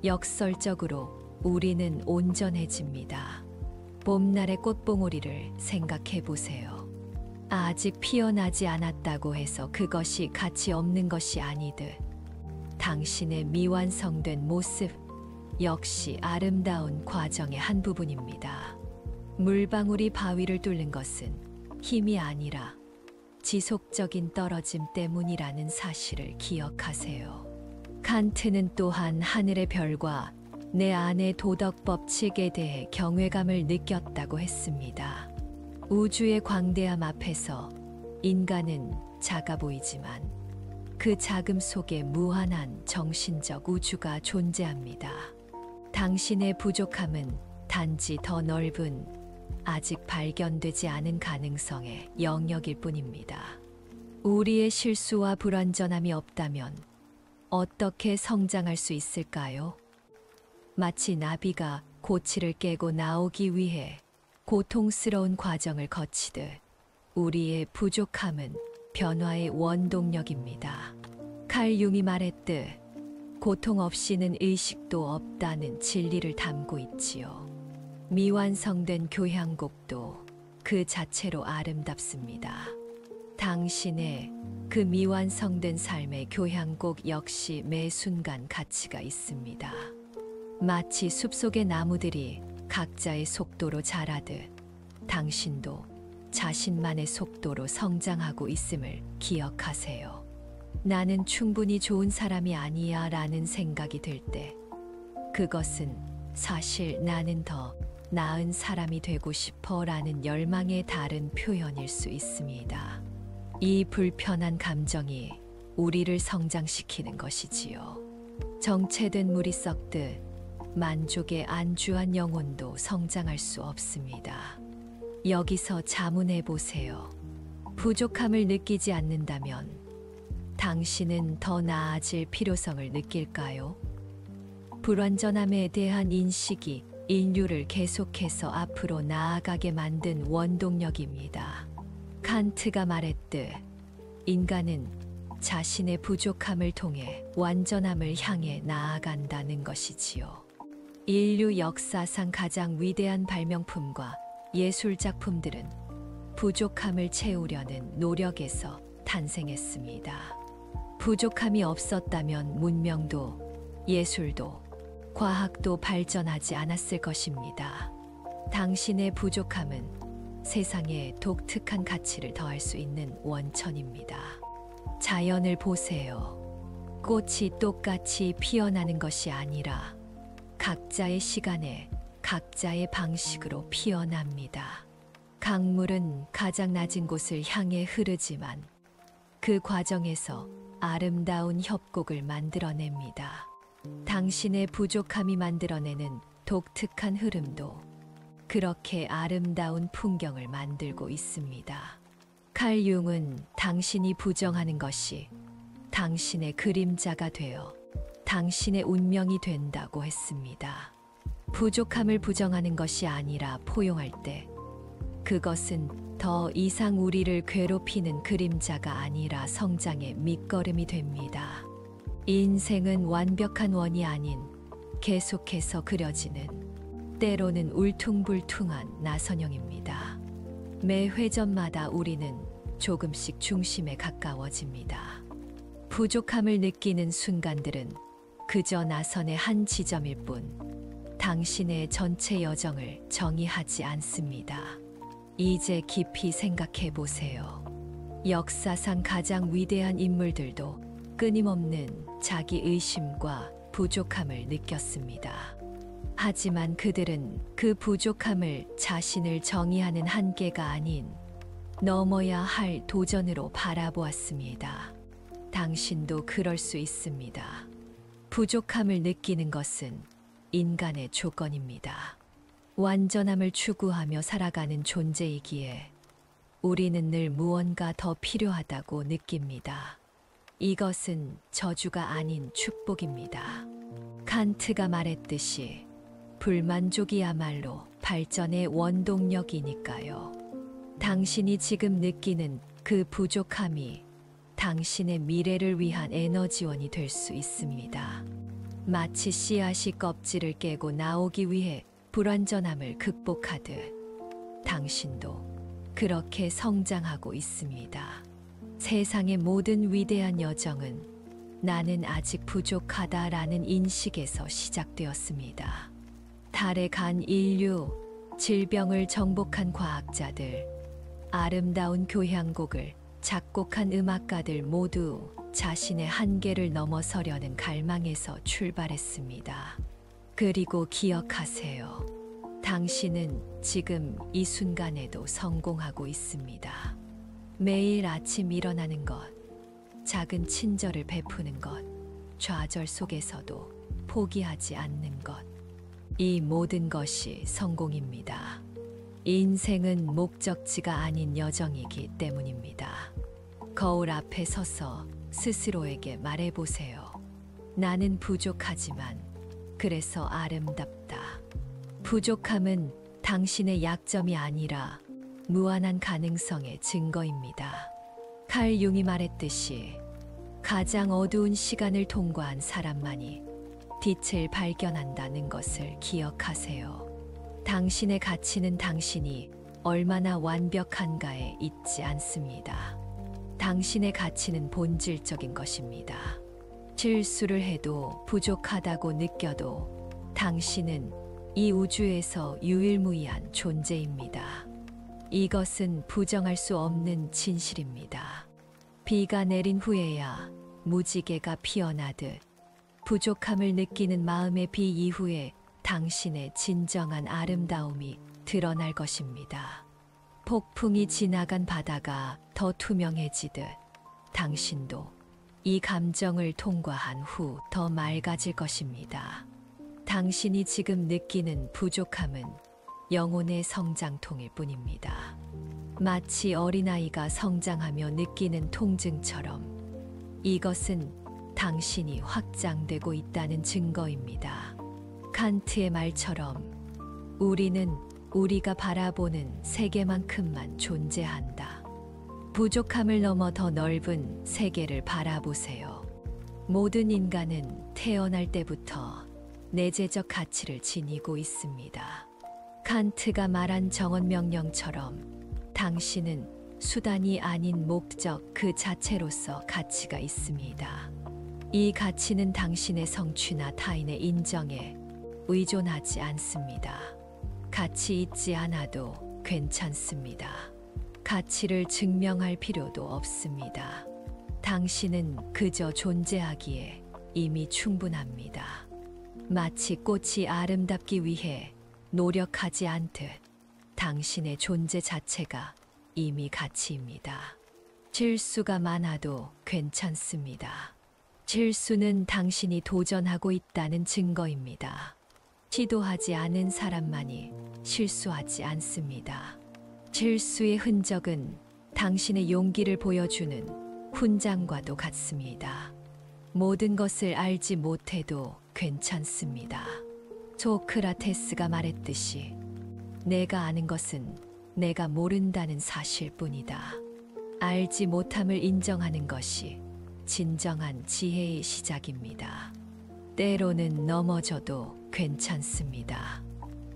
역설적으로 우리는 온전해집니다. 봄날의 꽃봉오리를 생각해 보세요. 아직 피어나지 않았다고 해서 그것이 가치 없는 것이 아니듯 당신의 미완성된 모습 역시 아름다운 과정의 한 부분입니다. 물방울이 바위를 뚫는 것은 힘이 아니라 지속적인 떨어짐 때문이라는 사실을 기억하세요. 칸트는 또한 하늘의 별과 내 안의 도덕 법칙에 대해 경외감을 느꼈다고 했습니다. 우주의 광대함 앞에서 인간은 작아 보이지만 그 작음 속에 무한한 정신적 우주가 존재합니다. 당신의 부족함은 단지 더 넓은 아직 발견되지 않은 가능성의 영역일 뿐입니다. 우리의 실수와 불완전함이 없다면 어떻게 성장할 수 있을까요? 마치 나비가 고치를 깨고 나오기 위해 고통스러운 과정을 거치듯 우리의 부족함은 변화의 원동력입니다. 칼 융이 말했듯 고통 없이는 의식도 없다는 진리를 담고 있지요. 미완성된 교향곡도 그 자체로 아름답습니다. 당신의 그 미완성된 삶의 교향곡 역시 매 순간 가치가 있습니다. 마치 숲속의 나무들이 각자의 속도로 자라듯 당신도 자신만의 속도로 성장하고 있음을 기억하세요. 나는 충분히 좋은 사람이 아니야 라는 생각이 들 때 그것은 사실 나는 더 나은 사람이 되고 싶어 라는 열망의 다른 표현일 수 있습니다. 이 불편한 감정이 우리를 성장시키는 것이지요. 정체된 물이 썩듯 만족에 안주한 영혼도 성장할 수 없습니다. 여기서 자문해 보세요. 부족함을 느끼지 않는다면 당신은 더 나아질 필요성을 느낄까요? 불완전함에 대한 인식이 인류를 계속해서 앞으로 나아가게 만든 원동력입니다. 칸트가 말했듯 인간은 자신의 부족함을 통해 완전함을 향해 나아간다는 것이지요. 인류 역사상 가장 위대한 발명품과 예술 작품들은 부족함을 채우려는 노력에서 탄생했습니다. 부족함이 없었다면 문명도 예술도 과학도 발전하지 않았을 것입니다. 당신의 부족함은 세상에 독특한 가치를 더할 수 있는 원천입니다. 자연을 보세요. 꽃이 똑같이 피어나는 것이 아니라 각자의 시간에 각자의 방식으로 피어납니다. 강물은 가장 낮은 곳을 향해 흐르지만 그 과정에서 아름다운 협곡을 만들어냅니다. 당신의 부족함이 만들어내는 독특한 흐름도 그렇게 아름다운 풍경을 만들고 있습니다. 칼 융은 당신이 부정하는 것이 당신의 그림자가 되어 당신의 운명이 된다고 했습니다. 부족함을 부정하는 것이 아니라 포용할 때 그것은 더 이상 우리를 괴롭히는 그림자가 아니라 성장의 밑거름이 됩니다. 인생은 완벽한 원이 아닌 계속해서 그려지는 때로는 울퉁불퉁한 나선형입니다. 매 회전마다 우리는 조금씩 중심에 가까워집니다. 부족함을 느끼는 순간들은 그저 나선의 한 지점일 뿐 당신의 전체 여정을 정의하지 않습니다. 이제 깊이 생각해 보세요. 역사상 가장 위대한 인물들도 끊임없는 자기 의심과 부족함을 느꼈습니다. 하지만 그들은 그 부족함을 자신을 정의하는 한계가 아닌 넘어야 할 도전으로 바라보았습니다. 당신도 그럴 수 있습니다. 부족함을 느끼는 것은 인간의 조건입니다. 완전함을 추구하며 살아가는 존재이기에 우리는 늘 무언가 더 필요하다고 느낍니다. 이것은 저주가 아닌 축복입니다. 칸트가 말했듯이 불만족이야말로 발전의 원동력이니까요. 당신이 지금 느끼는 그 부족함이 당신의 미래를 위한 에너지원이 될 수 있습니다. 마치 씨앗이 껍질을 깨고 나오기 위해 불완전함을 극복하듯 당신도 그렇게 성장하고 있습니다. 세상의 모든 위대한 여정은 나는 아직 부족하다라는 인식에서 시작되었습니다. 달에 간 인류, 질병을 정복한 과학자들, 아름다운 교향곡을 작곡한 음악가들 모두 자신의 한계를 넘어서려는 갈망에서 출발했습니다. 그리고 기억하세요. 당신은 지금 이 순간에도 성공하고 있습니다. 매일 아침 일어나는 것, 작은 친절을 베푸는 것, 좌절 속에서도 포기하지 않는 것. 이 모든 것이 성공입니다. 인생은 목적지가 아닌 여정이기 때문입니다. 거울 앞에 서서 스스로에게 말해보세요. 나는 부족하지만 그래서 아름답다. 부족함은 당신의 약점이 아니라 무한한 가능성의 증거입니다. 칼 융이 말했듯이 가장 어두운 시간을 통과한 사람만이 빛을 발견한다는 것을 기억하세요. 당신의 가치는 당신이 얼마나 완벽한가에 있지 않습니다. 당신의 가치는 본질적인 것입니다. 실수를 해도 부족하다고 느껴도 당신은 이 우주에서 유일무이한 존재입니다. 이것은 부정할 수 없는 진실입니다. 비가 내린 후에야 무지개가 피어나듯 부족함을 느끼는 마음의 비 이후에 당신의 진정한 아름다움이 드러날 것입니다. 폭풍이 지나간 바다가 더 투명해지듯 당신도 이 감정을 통과한 후 더 맑아질 것입니다. 당신이 지금 느끼는 부족함은 영혼의 성장통일 뿐입니다. 마치 어린아이가 성장하며 느끼는 통증처럼 이것은 당신이 확장되고 있다는 증거입니다. 칸트의 말처럼 우리는 우리가 바라보는 세계만큼만 존재한다. 부족함을 넘어 더 넓은 세계를 바라보세요. 모든 인간은 태어날 때부터 내재적 가치를 지니고 있습니다. 칸트가 말한 정언명령처럼 당신은 수단이 아닌 목적 그 자체로서 가치가 있습니다. 이 가치는 당신의 성취나 타인의 인정에 의존하지 않습니다. 가치 있지 않아도 괜찮습니다. 가치를 증명할 필요도 없습니다. 당신은 그저 존재하기에 이미 충분합니다. 마치 꽃이 아름답기 위해 노력하지 않듯 당신의 존재 자체가 이미 가치입니다. 실수가 많아도 괜찮습니다. 실수는 당신이 도전하고 있다는 증거입니다. 시도하지 않은 사람만이 실수하지 않습니다. 실수의 흔적은 당신의 용기를 보여주는 훈장과도 같습니다. 모든 것을 알지 못해도 괜찮습니다. 소크라테스가 말했듯이 내가 아는 것은 내가 모른다는 사실뿐이다. 알지 못함을 인정하는 것이 진정한 지혜의 시작입니다. 때로는 넘어져도 괜찮습니다.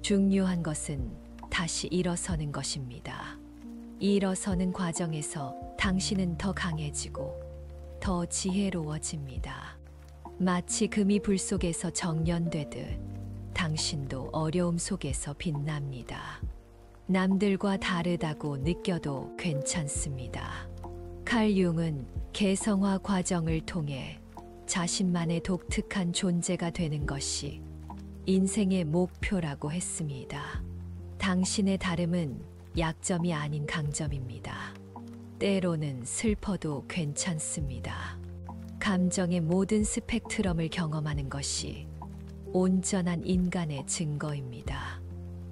중요한 것은 다시 일어서는 것입니다. 일어서는 과정에서 당신은 더 강해지고 더 지혜로워집니다. 마치 금이 불 속에서 정연되듯 당신도 어려움 속에서 빛납니다. 남들과 다르다고 느껴도 괜찮습니다. 칼 융은 개성화 과정을 통해 자신만의 독특한 존재가 되는 것이 인생의 목표라고 했습니다. 당신의 다름은 약점이 아닌 강점입니다. 때로는 슬퍼도 괜찮습니다. 감정의 모든 스펙트럼을 경험하는 것이 온전한 인간의 증거입니다.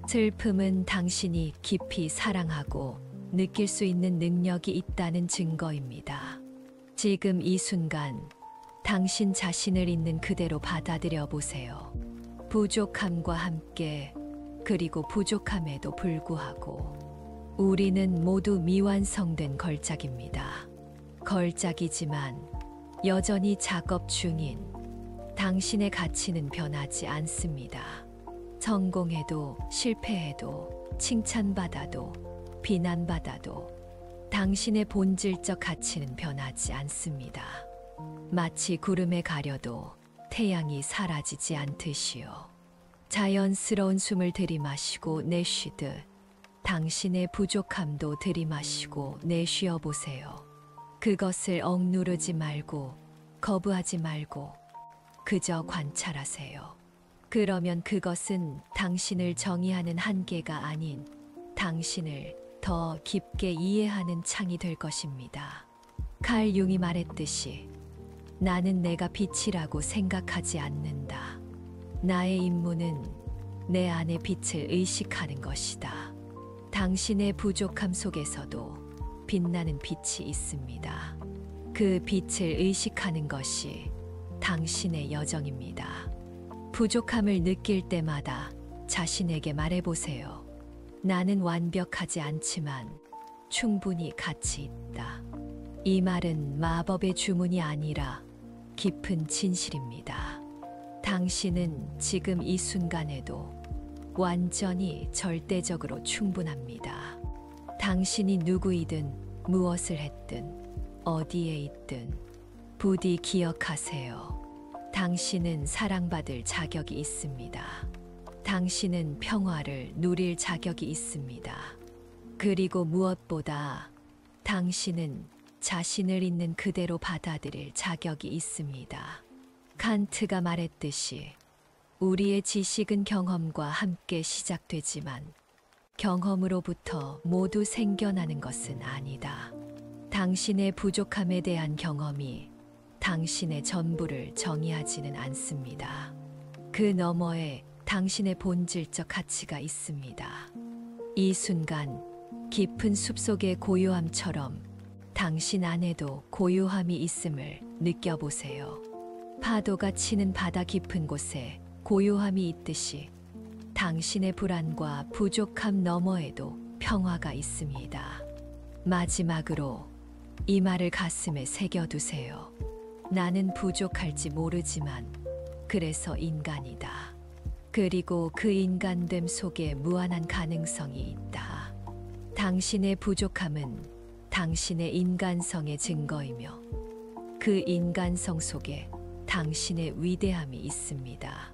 슬픔은 당신이 깊이 사랑하고 느낄 수 있는 능력이 있다는 증거입니다. 지금 이 순간 당신 자신을 있는 그대로 받아들여 보세요. 부족함과 함께, 그리고 부족함에도 불구하고 우리는 모두 미완성된 걸작입니다. 걸작이지만 여전히 작업 중인 당신의 가치는 변하지 않습니다. 성공해도 실패해도 칭찬받아도 비난받아도 당신의 본질적 가치는 변하지 않습니다. 마치 구름에 가려도 태양이 사라지지 않듯이요. 자연스러운 숨을 들이마시고 내쉬듯 당신의 부족함도 들이마시고 내쉬어 보세요. 그것을 억누르지 말고 거부하지 말고 그저 관찰하세요. 그러면 그것은 당신을 정의하는 한계가 아닌 당신을 더 깊게 이해하는 창이 될 것입니다. 칼 융이 말했듯이 나는 내가 빛이라고 생각하지 않는다. 나의 임무는 내 안의 빛을 의식하는 것이다. 당신의 부족함 속에서도 빛나는 빛이 있습니다. 그 빛을 의식하는 것이 당신의 여정입니다. 부족함을 느낄 때마다 자신에게 말해보세요. 나는 완벽하지 않지만 충분히 가치 있다. 이 말은 마법의 주문이 아니라 깊은 진실입니다. 당신은 지금 이 순간에도 완전히 절대적으로 충분합니다. 당신이 누구이든 무엇을 했든 어디에 있든 부디 기억하세요. 당신은 사랑받을 자격이 있습니다. 당신은 평화를 누릴 자격이 있습니다. 그리고 무엇보다 당신은 자신을 있는 그대로 받아들일 자격이 있습니다. 칸트가 말했듯이 우리의 지식은 경험과 함께 시작되지만 경험으로부터 모두 생겨나는 것은 아니다. 당신의 부족함에 대한 경험이 당신의 전부를 정의하지는 않습니다. 그 너머에 당신의 본질적 가치가 있습니다. 이 순간 깊은 숲속의 고요함처럼 당신 안에도 고요함이 있음을 느껴보세요. 파도가 치는 바다 깊은 곳에 고요함이 있듯이 당신의 불안과 부족함 너머에도 평화가 있습니다. 마지막으로 이 말을 가슴에 새겨두세요. 나는 부족할지 모르지만 그래서 인간이다. 그리고 그 인간됨 속에 무한한 가능성이 있다. 당신의 부족함은 당신의 인간성의 증거이며 그 인간성 속에 당신의 위대함이 있습니다.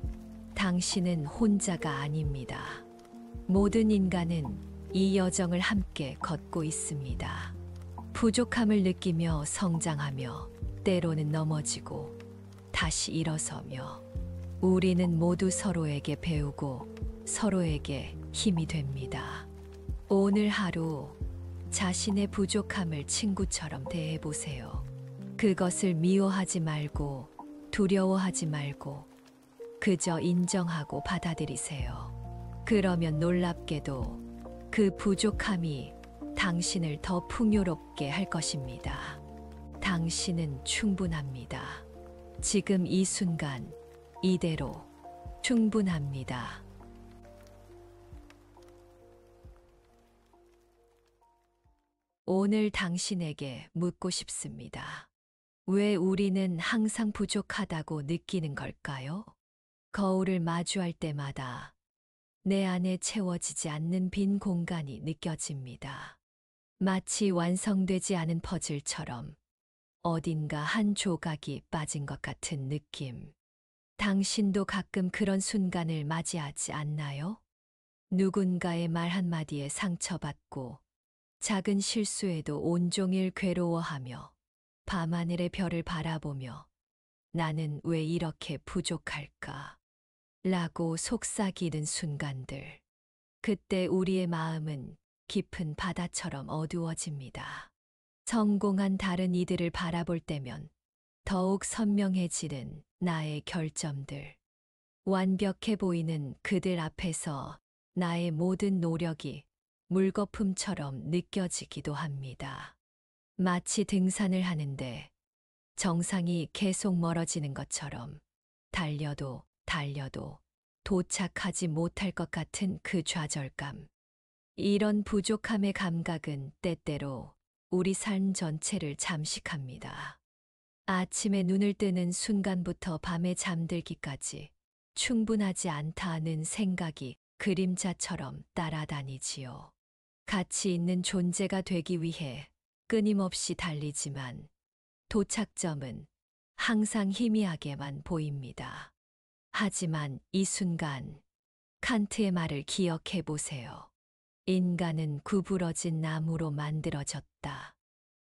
당신은 혼자가 아닙니다. 모든 인간은 이 여정을 함께 걷고 있습니다. 부족함을 느끼며 성장하며 때로는 넘어지고 다시 일어서며 우리는 모두 서로에게 배우고 서로에게 힘이 됩니다. 오늘 하루 자신의 부족함을 친구처럼 대해보세요. 그것을 미워하지 말고 두려워하지 말고 그저 인정하고 받아들이세요. 그러면 놀랍게도 그 부족함이 당신을 더 풍요롭게 할 것입니다. 당신은 충분합니다. 지금 이 순간 이대로 충분합니다. 오늘 당신에게 묻고 싶습니다. 왜 우리는 항상 부족하다고 느끼는 걸까요? 거울을 마주할 때마다 내 안에 채워지지 않는 빈 공간이 느껴집니다. 마치 완성되지 않은 퍼즐처럼 어딘가 한 조각이 빠진 것 같은 느낌. 당신도 가끔 그런 순간을 맞이하지 않나요? 누군가의 말 한마디에 상처받고 작은 실수에도 온종일 괴로워하며 밤하늘의 별을 바라보며 나는 왜 이렇게 부족할까? 라고 속삭이는 순간들. 그때 우리의 마음은 깊은 바다처럼 어두워집니다. 성공한 다른 이들을 바라볼 때면 더욱 선명해지는 나의 결점들. 완벽해 보이는 그들 앞에서 나의 모든 노력이 물거품처럼 느껴지기도 합니다. 마치 등산을 하는데 정상이 계속 멀어지는 것처럼 달려도 달려도 도착하지 못할 것 같은 그 좌절감. 이런 부족함의 감각은 때때로 우리 삶 전체를 잠식합니다. 아침에 눈을 뜨는 순간부터 밤에 잠들기까지 충분하지 않다는 생각이 그림자처럼 따라다니지요. 가치 있는 존재가 되기 위해 끊임없이 달리지만 도착점은 항상 희미하게만 보입니다. 하지만 이 순간 칸트의 말을 기억해 보세요. 인간은 구부러진 나무로 만들어졌다.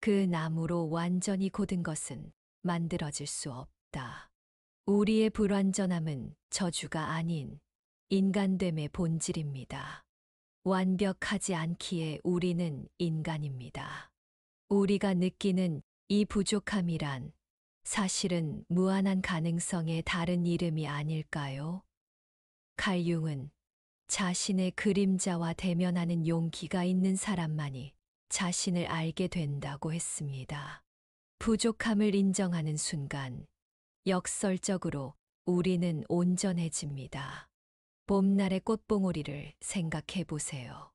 그 나무로 완전히 곧은 것은 만들어질 수 없다. 우리의 불완전함은 저주가 아닌 인간됨의 본질입니다. 완벽하지 않기에 우리는 인간입니다. 우리가 느끼는 이 부족함이란 사실은 무한한 가능성의 다른 이름이 아닐까요? 칼 융은 자신의 그림자와 대면하는 용기가 있는 사람만이 자신을 알게 된다고 했습니다. 부족함을 인정하는 순간 역설적으로 우리는 온전해집니다. 봄날의 꽃봉오리를 생각해 보세요.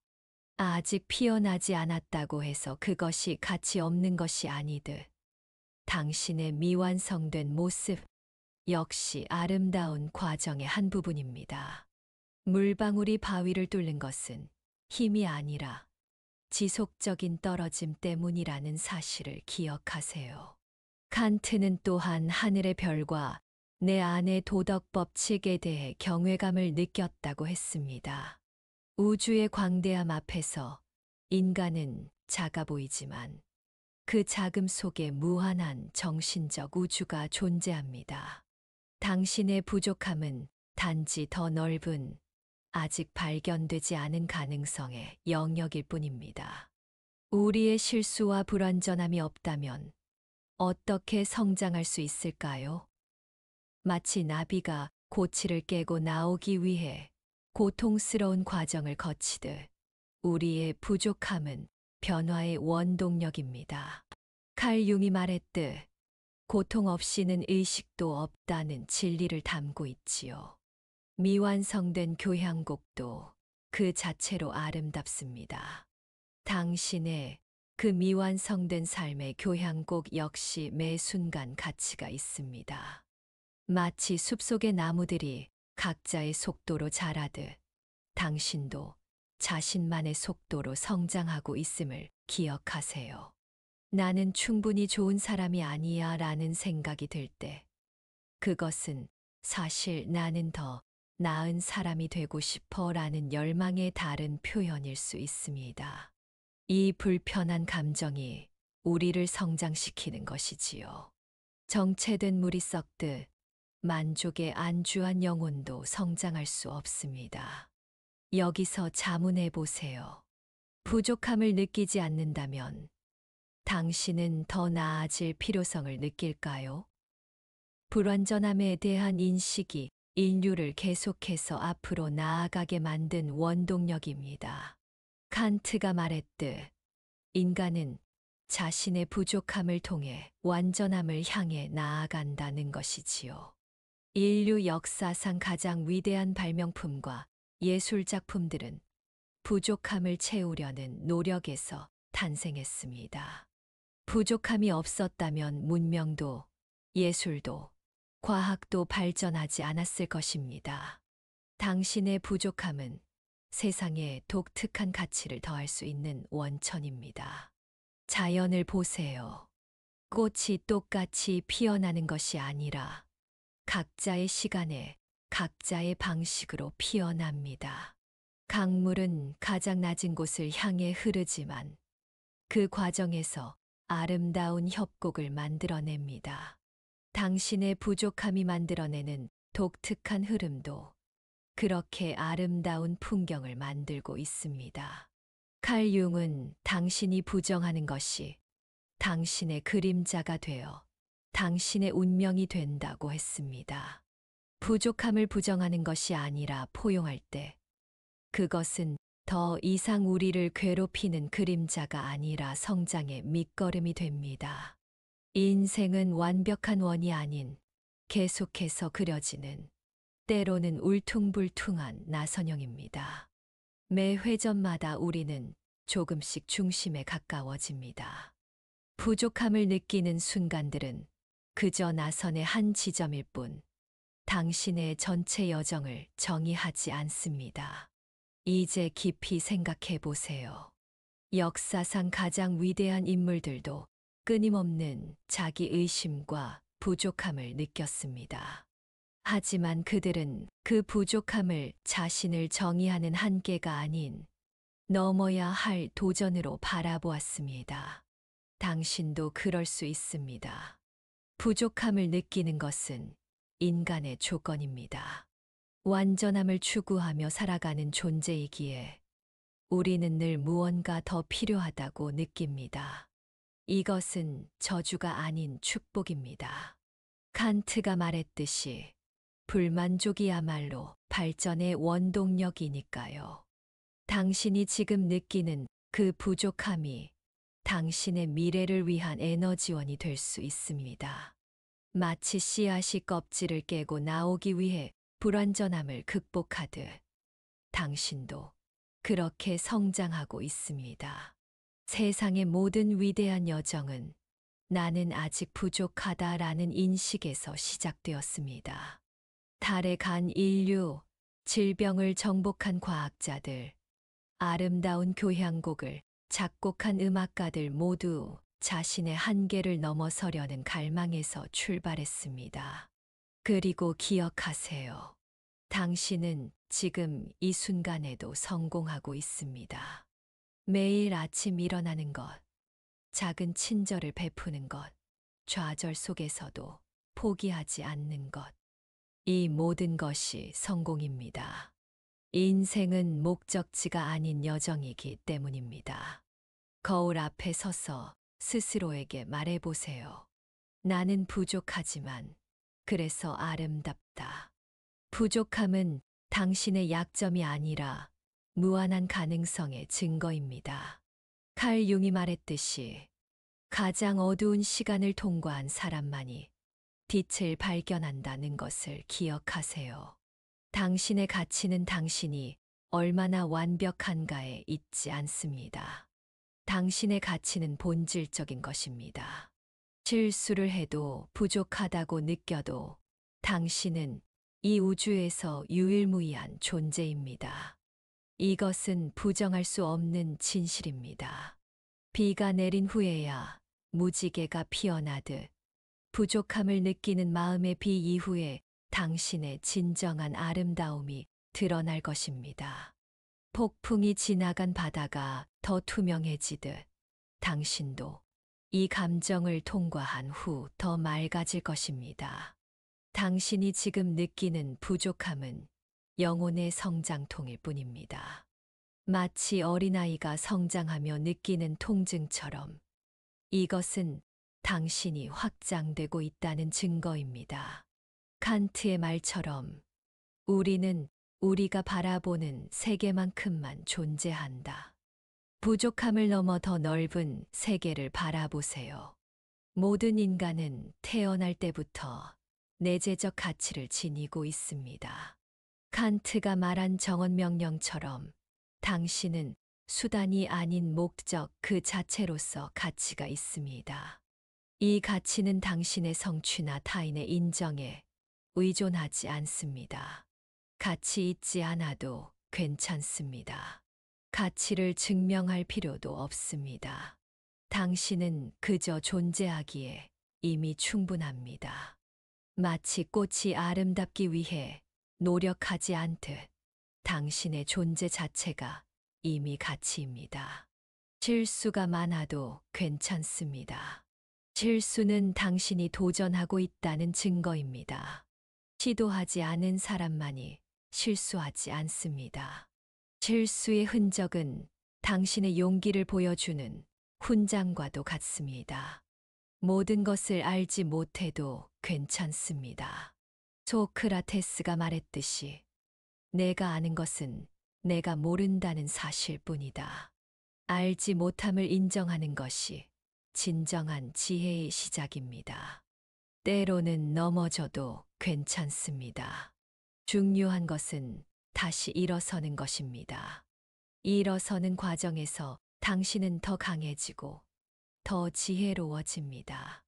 아직 피어나지 않았다고 해서 그것이 가치 없는 것이 아니듯 당신의 미완성된 모습 역시 아름다운 과정의 한 부분입니다. 물방울이 바위를 뚫는 것은 힘이 아니라 지속적인 떨어짐 때문이라는 사실을 기억하세요. 칸트는 또한 하늘의 별과 내 안의 도덕 법칙에 대해 경외감을 느꼈다고 했습니다. 우주의 광대함 앞에서 인간은 작아 보이지만 그 작음 속에 무한한 정신적 우주가 존재합니다. 당신의 부족함은 단지 더 넓은 아직 발견되지 않은 가능성의 영역일 뿐입니다. 우리의 실수와 불완전함이 없다면 어떻게 성장할 수 있을까요? 마치 나비가 고치를 깨고 나오기 위해 고통스러운 과정을 거치듯 우리의 부족함은 변화의 원동력입니다. 칼 융이 말했듯 고통 없이는 의식도 없다는 진리를 담고 있지요. 미완성된 교향곡도 그 자체로 아름답습니다. 당신의 그 미완성된 삶의 교향곡 역시 매 순간 가치가 있습니다. 마치 숲속의 나무들이 각자의 속도로 자라듯 당신도 자신만의 속도로 성장하고 있음을 기억하세요. 나는 충분히 좋은 사람이 아니야 라는 생각이 들 때 그것은 사실 나는 더 나은 사람이 되고 싶어 라는 열망의 다른 표현일 수 있습니다. 이 불편한 감정이 우리를 성장시키는 것이지요. 정체된 물이 썩듯 만족에 안주한 영혼도 성장할 수 없습니다. 여기서 자문해 보세요. 부족함을 느끼지 않는다면 당신은 더 나아질 필요성을 느낄까요? 불완전함에 대한 인식이 인류를 계속해서 앞으로 나아가게 만든 원동력입니다. 칸트가 말했듯 인간은 자신의 부족함을 통해 완전함을 향해 나아간다는 것이지요. 인류 역사상 가장 위대한 발명품과 예술 작품들은 부족함을 채우려는 노력에서 탄생했습니다. 부족함이 없었다면 문명도 예술도 과학도 발전하지 않았을 것입니다. 당신의 부족함은 세상에 독특한 가치를 더할 수 있는 원천입니다. 자연을 보세요. 꽃이 똑같이 피어나는 것이 아니라 각자의 시간에 각자의 방식으로 피어납니다. 강물은 가장 낮은 곳을 향해 흐르지만 그 과정에서 아름다운 협곡을 만들어냅니다. 당신의 부족함이 만들어내는 독특한 흐름도 그렇게 아름다운 풍경을 만들고 있습니다. 칼 융은 당신이 부정하는 것이 당신의 그림자가 되어 당신의 운명이 된다고 했습니다. 부족함을 부정하는 것이 아니라 포용할 때 그것은 더 이상 우리를 괴롭히는 그림자가 아니라 성장의 밑거름이 됩니다. 인생은 완벽한 원이 아닌 계속해서 그려지는 때로는 울퉁불퉁한 나선형입니다. 매 회전마다 우리는 조금씩 중심에 가까워집니다. 부족함을 느끼는 순간들은 그저 나선의 한 지점일 뿐 당신의 전체 여정을 정의하지 않습니다. 이제 깊이 생각해 보세요. 역사상 가장 위대한 인물들도 끊임없는 자기 의심과 부족함을 느꼈습니다. 하지만 그들은 그 부족함을 자신을 정의하는 한계가 아닌 넘어야 할 도전으로 바라보았습니다. 당신도 그럴 수 있습니다. 부족함을 느끼는 것은 인간의 조건입니다. 완전함을 추구하며 살아가는 존재이기에 우리는 늘 무언가 더 필요하다고 느낍니다. 이것은 저주가 아닌 축복입니다. 칸트가 말했듯이 불만족이야말로 발전의 원동력이니까요. 당신이 지금 느끼는 그 부족함이 당신의 미래를 위한 에너지원이 될 수 있습니다. 마치 씨앗이 껍질을 깨고 나오기 위해 불완전함을 극복하듯 당신도 그렇게 성장하고 있습니다. 세상의 모든 위대한 여정은 나는 아직 부족하다라는 인식에서 시작되었습니다. 달에 간 인류, 질병을 정복한 과학자들, 아름다운 교향곡을 작곡한 음악가들 모두 자신의 한계를 넘어서려는 갈망에서 출발했습니다. 그리고 기억하세요. 당신은 지금 이 순간에도 성공하고 있습니다. 매일 아침 일어나는 것, 작은 친절을 베푸는 것, 좌절 속에서도 포기하지 않는 것. 이 모든 것이 성공입니다. 인생은 목적지가 아닌 여정이기 때문입니다. 거울 앞에 서서 스스로에게 말해보세요. 나는 부족하지만 그래서 아름답다. 부족함은 당신의 약점이 아니라 무한한 가능성의 증거입니다. 칼 융이 말했듯이 가장 어두운 시간을 통과한 사람만이 빛을 발견한다는 것을 기억하세요. 당신의 가치는 당신이 얼마나 완벽한가에 있지 않습니다. 당신의 가치는 본질적인 것입니다. 실수를 해도 부족하다고 느껴도 당신은 이 우주에서 유일무이한 존재입니다. 이것은 부정할 수 없는 진실입니다. 비가 내린 후에야 무지개가 피어나듯 부족함을 느끼는 마음의 비 이후에 당신의 진정한 아름다움이 드러날 것입니다. 폭풍이 지나간 바다가 더 투명해지듯 당신도 이 감정을 통과한 후 더 맑아질 것입니다. 당신이 지금 느끼는 부족함은 영혼의 성장통일 뿐입니다. 마치 어린아이가 성장하며 느끼는 통증처럼 이것은 당신이 확장되고 있다는 증거입니다. 칸트의 말처럼 우리는 우리가 바라보는 세계만큼만 존재한다. 부족함을 넘어 더 넓은 세계를 바라보세요. 모든 인간은 태어날 때부터 내재적 가치를 지니고 있습니다. 칸트가 말한 정언명령처럼 당신은 수단이 아닌 목적 그 자체로서 가치가 있습니다. 이 가치는 당신의 성취나 타인의 인정에 의존하지 않습니다. 가치 있지 않아도 괜찮습니다. 가치를 증명할 필요도 없습니다. 당신은 그저 존재하기에 이미 충분합니다. 마치 꽃이 아름답기 위해 노력하지 않듯 당신의 존재 자체가 이미 가치입니다. 실수가 많아도 괜찮습니다. 실수는 당신이 도전하고 있다는 증거입니다. 시도하지 않은 사람만이 실수하지 않습니다. 실수의 흔적은 당신의 용기를 보여주는 훈장과도 같습니다. 모든 것을 알지 못해도 괜찮습니다. 소크라테스가 말했듯이 내가 아는 것은 내가 모른다는 사실뿐이다. 알지 못함을 인정하는 것이 진정한 지혜의 시작입니다. 때로는 넘어져도 괜찮습니다. 중요한 것은 다시 일어서는 것입니다. 일어서는 과정에서 당신은 더 강해지고 더 지혜로워집니다.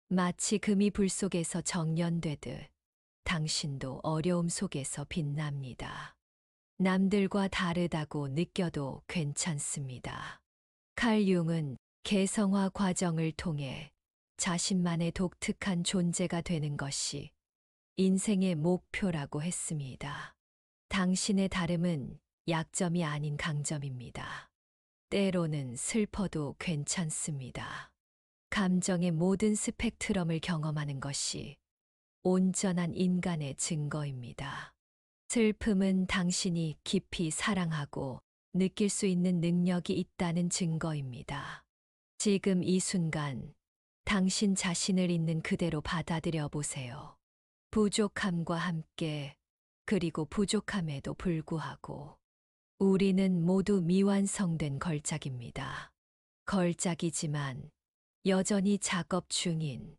마치 금이 불 속에서 정연되듯 당신도 어려움 속에서 빛납니다. 남들과 다르다고 느껴도 괜찮습니다. 칼 융은 개성화 과정을 통해 자신만의 독특한 존재가 되는 것이 인생의 목표라고 했습니다. 당신의 다름은 약점이 아닌 강점입니다. 때로는 슬퍼도 괜찮습니다. 감정의 모든 스펙트럼을 경험하는 것이 온전한 인간의 증거입니다. 슬픔은 당신이 깊이 사랑하고 느낄 수 있는 능력이 있다는 증거입니다. 지금 이 순간 당신 자신을 있는 그대로 받아들여 보세요. 부족함과 함께 그리고 부족함에도 불구하고 우리는 모두 미완성된 걸작입니다. 걸작이지만 여전히 작업 중인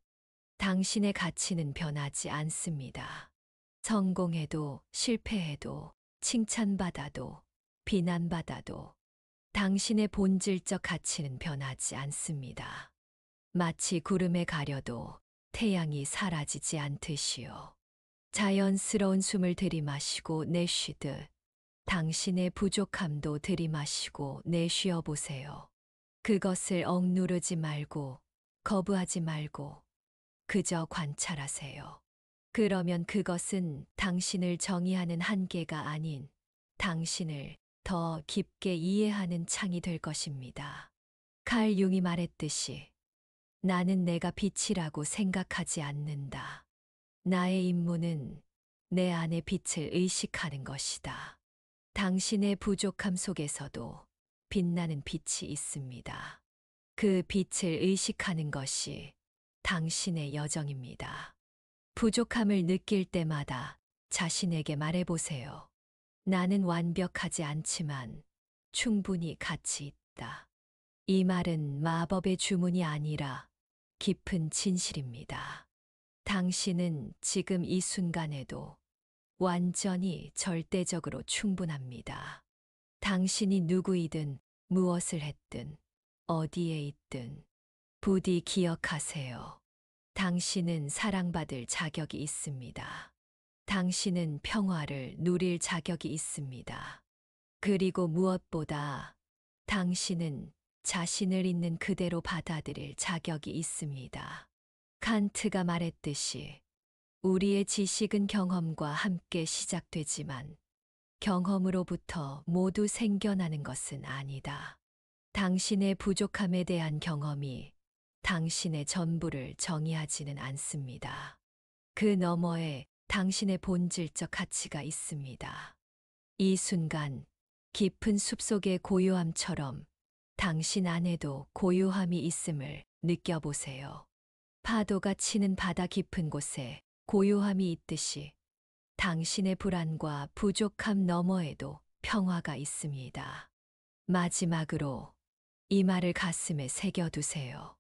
당신의 가치는 변하지 않습니다. 성공해도 실패해도 칭찬받아도 비난받아도 당신의 본질적 가치는 변하지 않습니다. 마치 구름에 가려도 태양이 사라지지 않듯이요. 자연스러운 숨을 들이마시고 내쉬듯 당신의 부족함도 들이마시고 내쉬어 보세요. 그것을 억누르지 말고 거부하지 말고 그저 관찰하세요. 그러면 그것은 당신을 정의하는 한계가 아닌 당신을 더 깊게 이해하는 창이 될 것입니다. 칼 융이 말했듯이 나는 내가 빛이라고 생각하지 않는다. 나의 임무는 내 안의 빛을 의식하는 것이다. 당신의 부족함 속에서도 빛나는 빛이 있습니다. 그 빛을 의식하는 것이 당신의 여정입니다. 부족함을 느낄 때마다 자신에게 말해보세요. 나는 완벽하지 않지만 충분히 가치 있다. 이 말은 마법의 주문이 아니라 깊은 진실입니다. 당신은 지금 이 순간에도 완전히 절대적으로 충분합니다. 당신이 누구이든 무엇을 했든 어디에 있든 부디 기억하세요. 당신은 사랑받을 자격이 있습니다. 당신은 평화를 누릴 자격이 있습니다. 그리고 무엇보다 당신은 자신을 있는 그대로 받아들일 자격이 있습니다. 칸트가 말했듯이 우리의 지식은 경험과 함께 시작되지만 경험으로부터 모두 생겨나는 것은 아니다. 당신의 부족함에 대한 경험이 당신의 전부를 정의하지는 않습니다. 그 너머에 당신의 본질적 가치가 있습니다. 이 순간 깊은 숲속의 고요함처럼 당신 안에도 고요함이 있음을 느껴보세요. 파도가 치는 바다 깊은 곳에 고요함이 있듯이 당신의 불안과 부족함 너머에도 평화가 있습니다. 마지막으로 이 말을 가슴에 새겨두세요.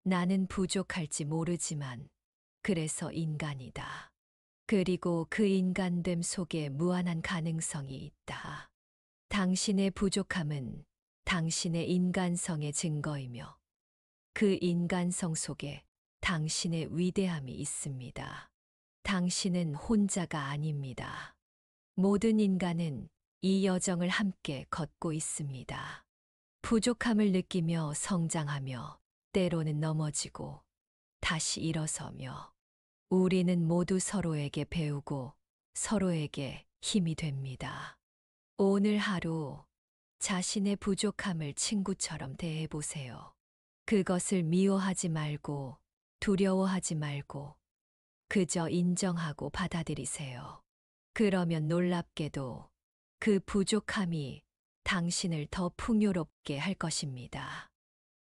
나는 부족할지 모르지만 그래서 인간이다. 그리고 그 인간됨 속에 무한한 가능성이 있다. 당신의 부족함은 당신의 인간성의 증거이며 그 인간성 속에 당신의 위대함이 있습니다. 당신은 혼자가 아닙니다. 모든 인간은 이 여정을 함께 걷고 있습니다. 부족함을 느끼며 성장하며 때로는 넘어지고 다시 일어서며 우리는 모두 서로에게 배우고 서로에게 힘이 됩니다. 오늘 하루 자신의 부족함을 친구처럼 대해보세요. 그것을 미워하지 말고 두려워하지 말고 그저 인정하고 받아들이세요. 그러면 놀랍게도 그 부족함이 당신을 더 풍요롭게 할 것입니다.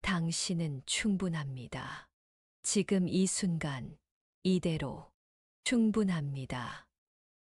당신은 충분합니다. 지금 이 순간 이대로 충분합니다.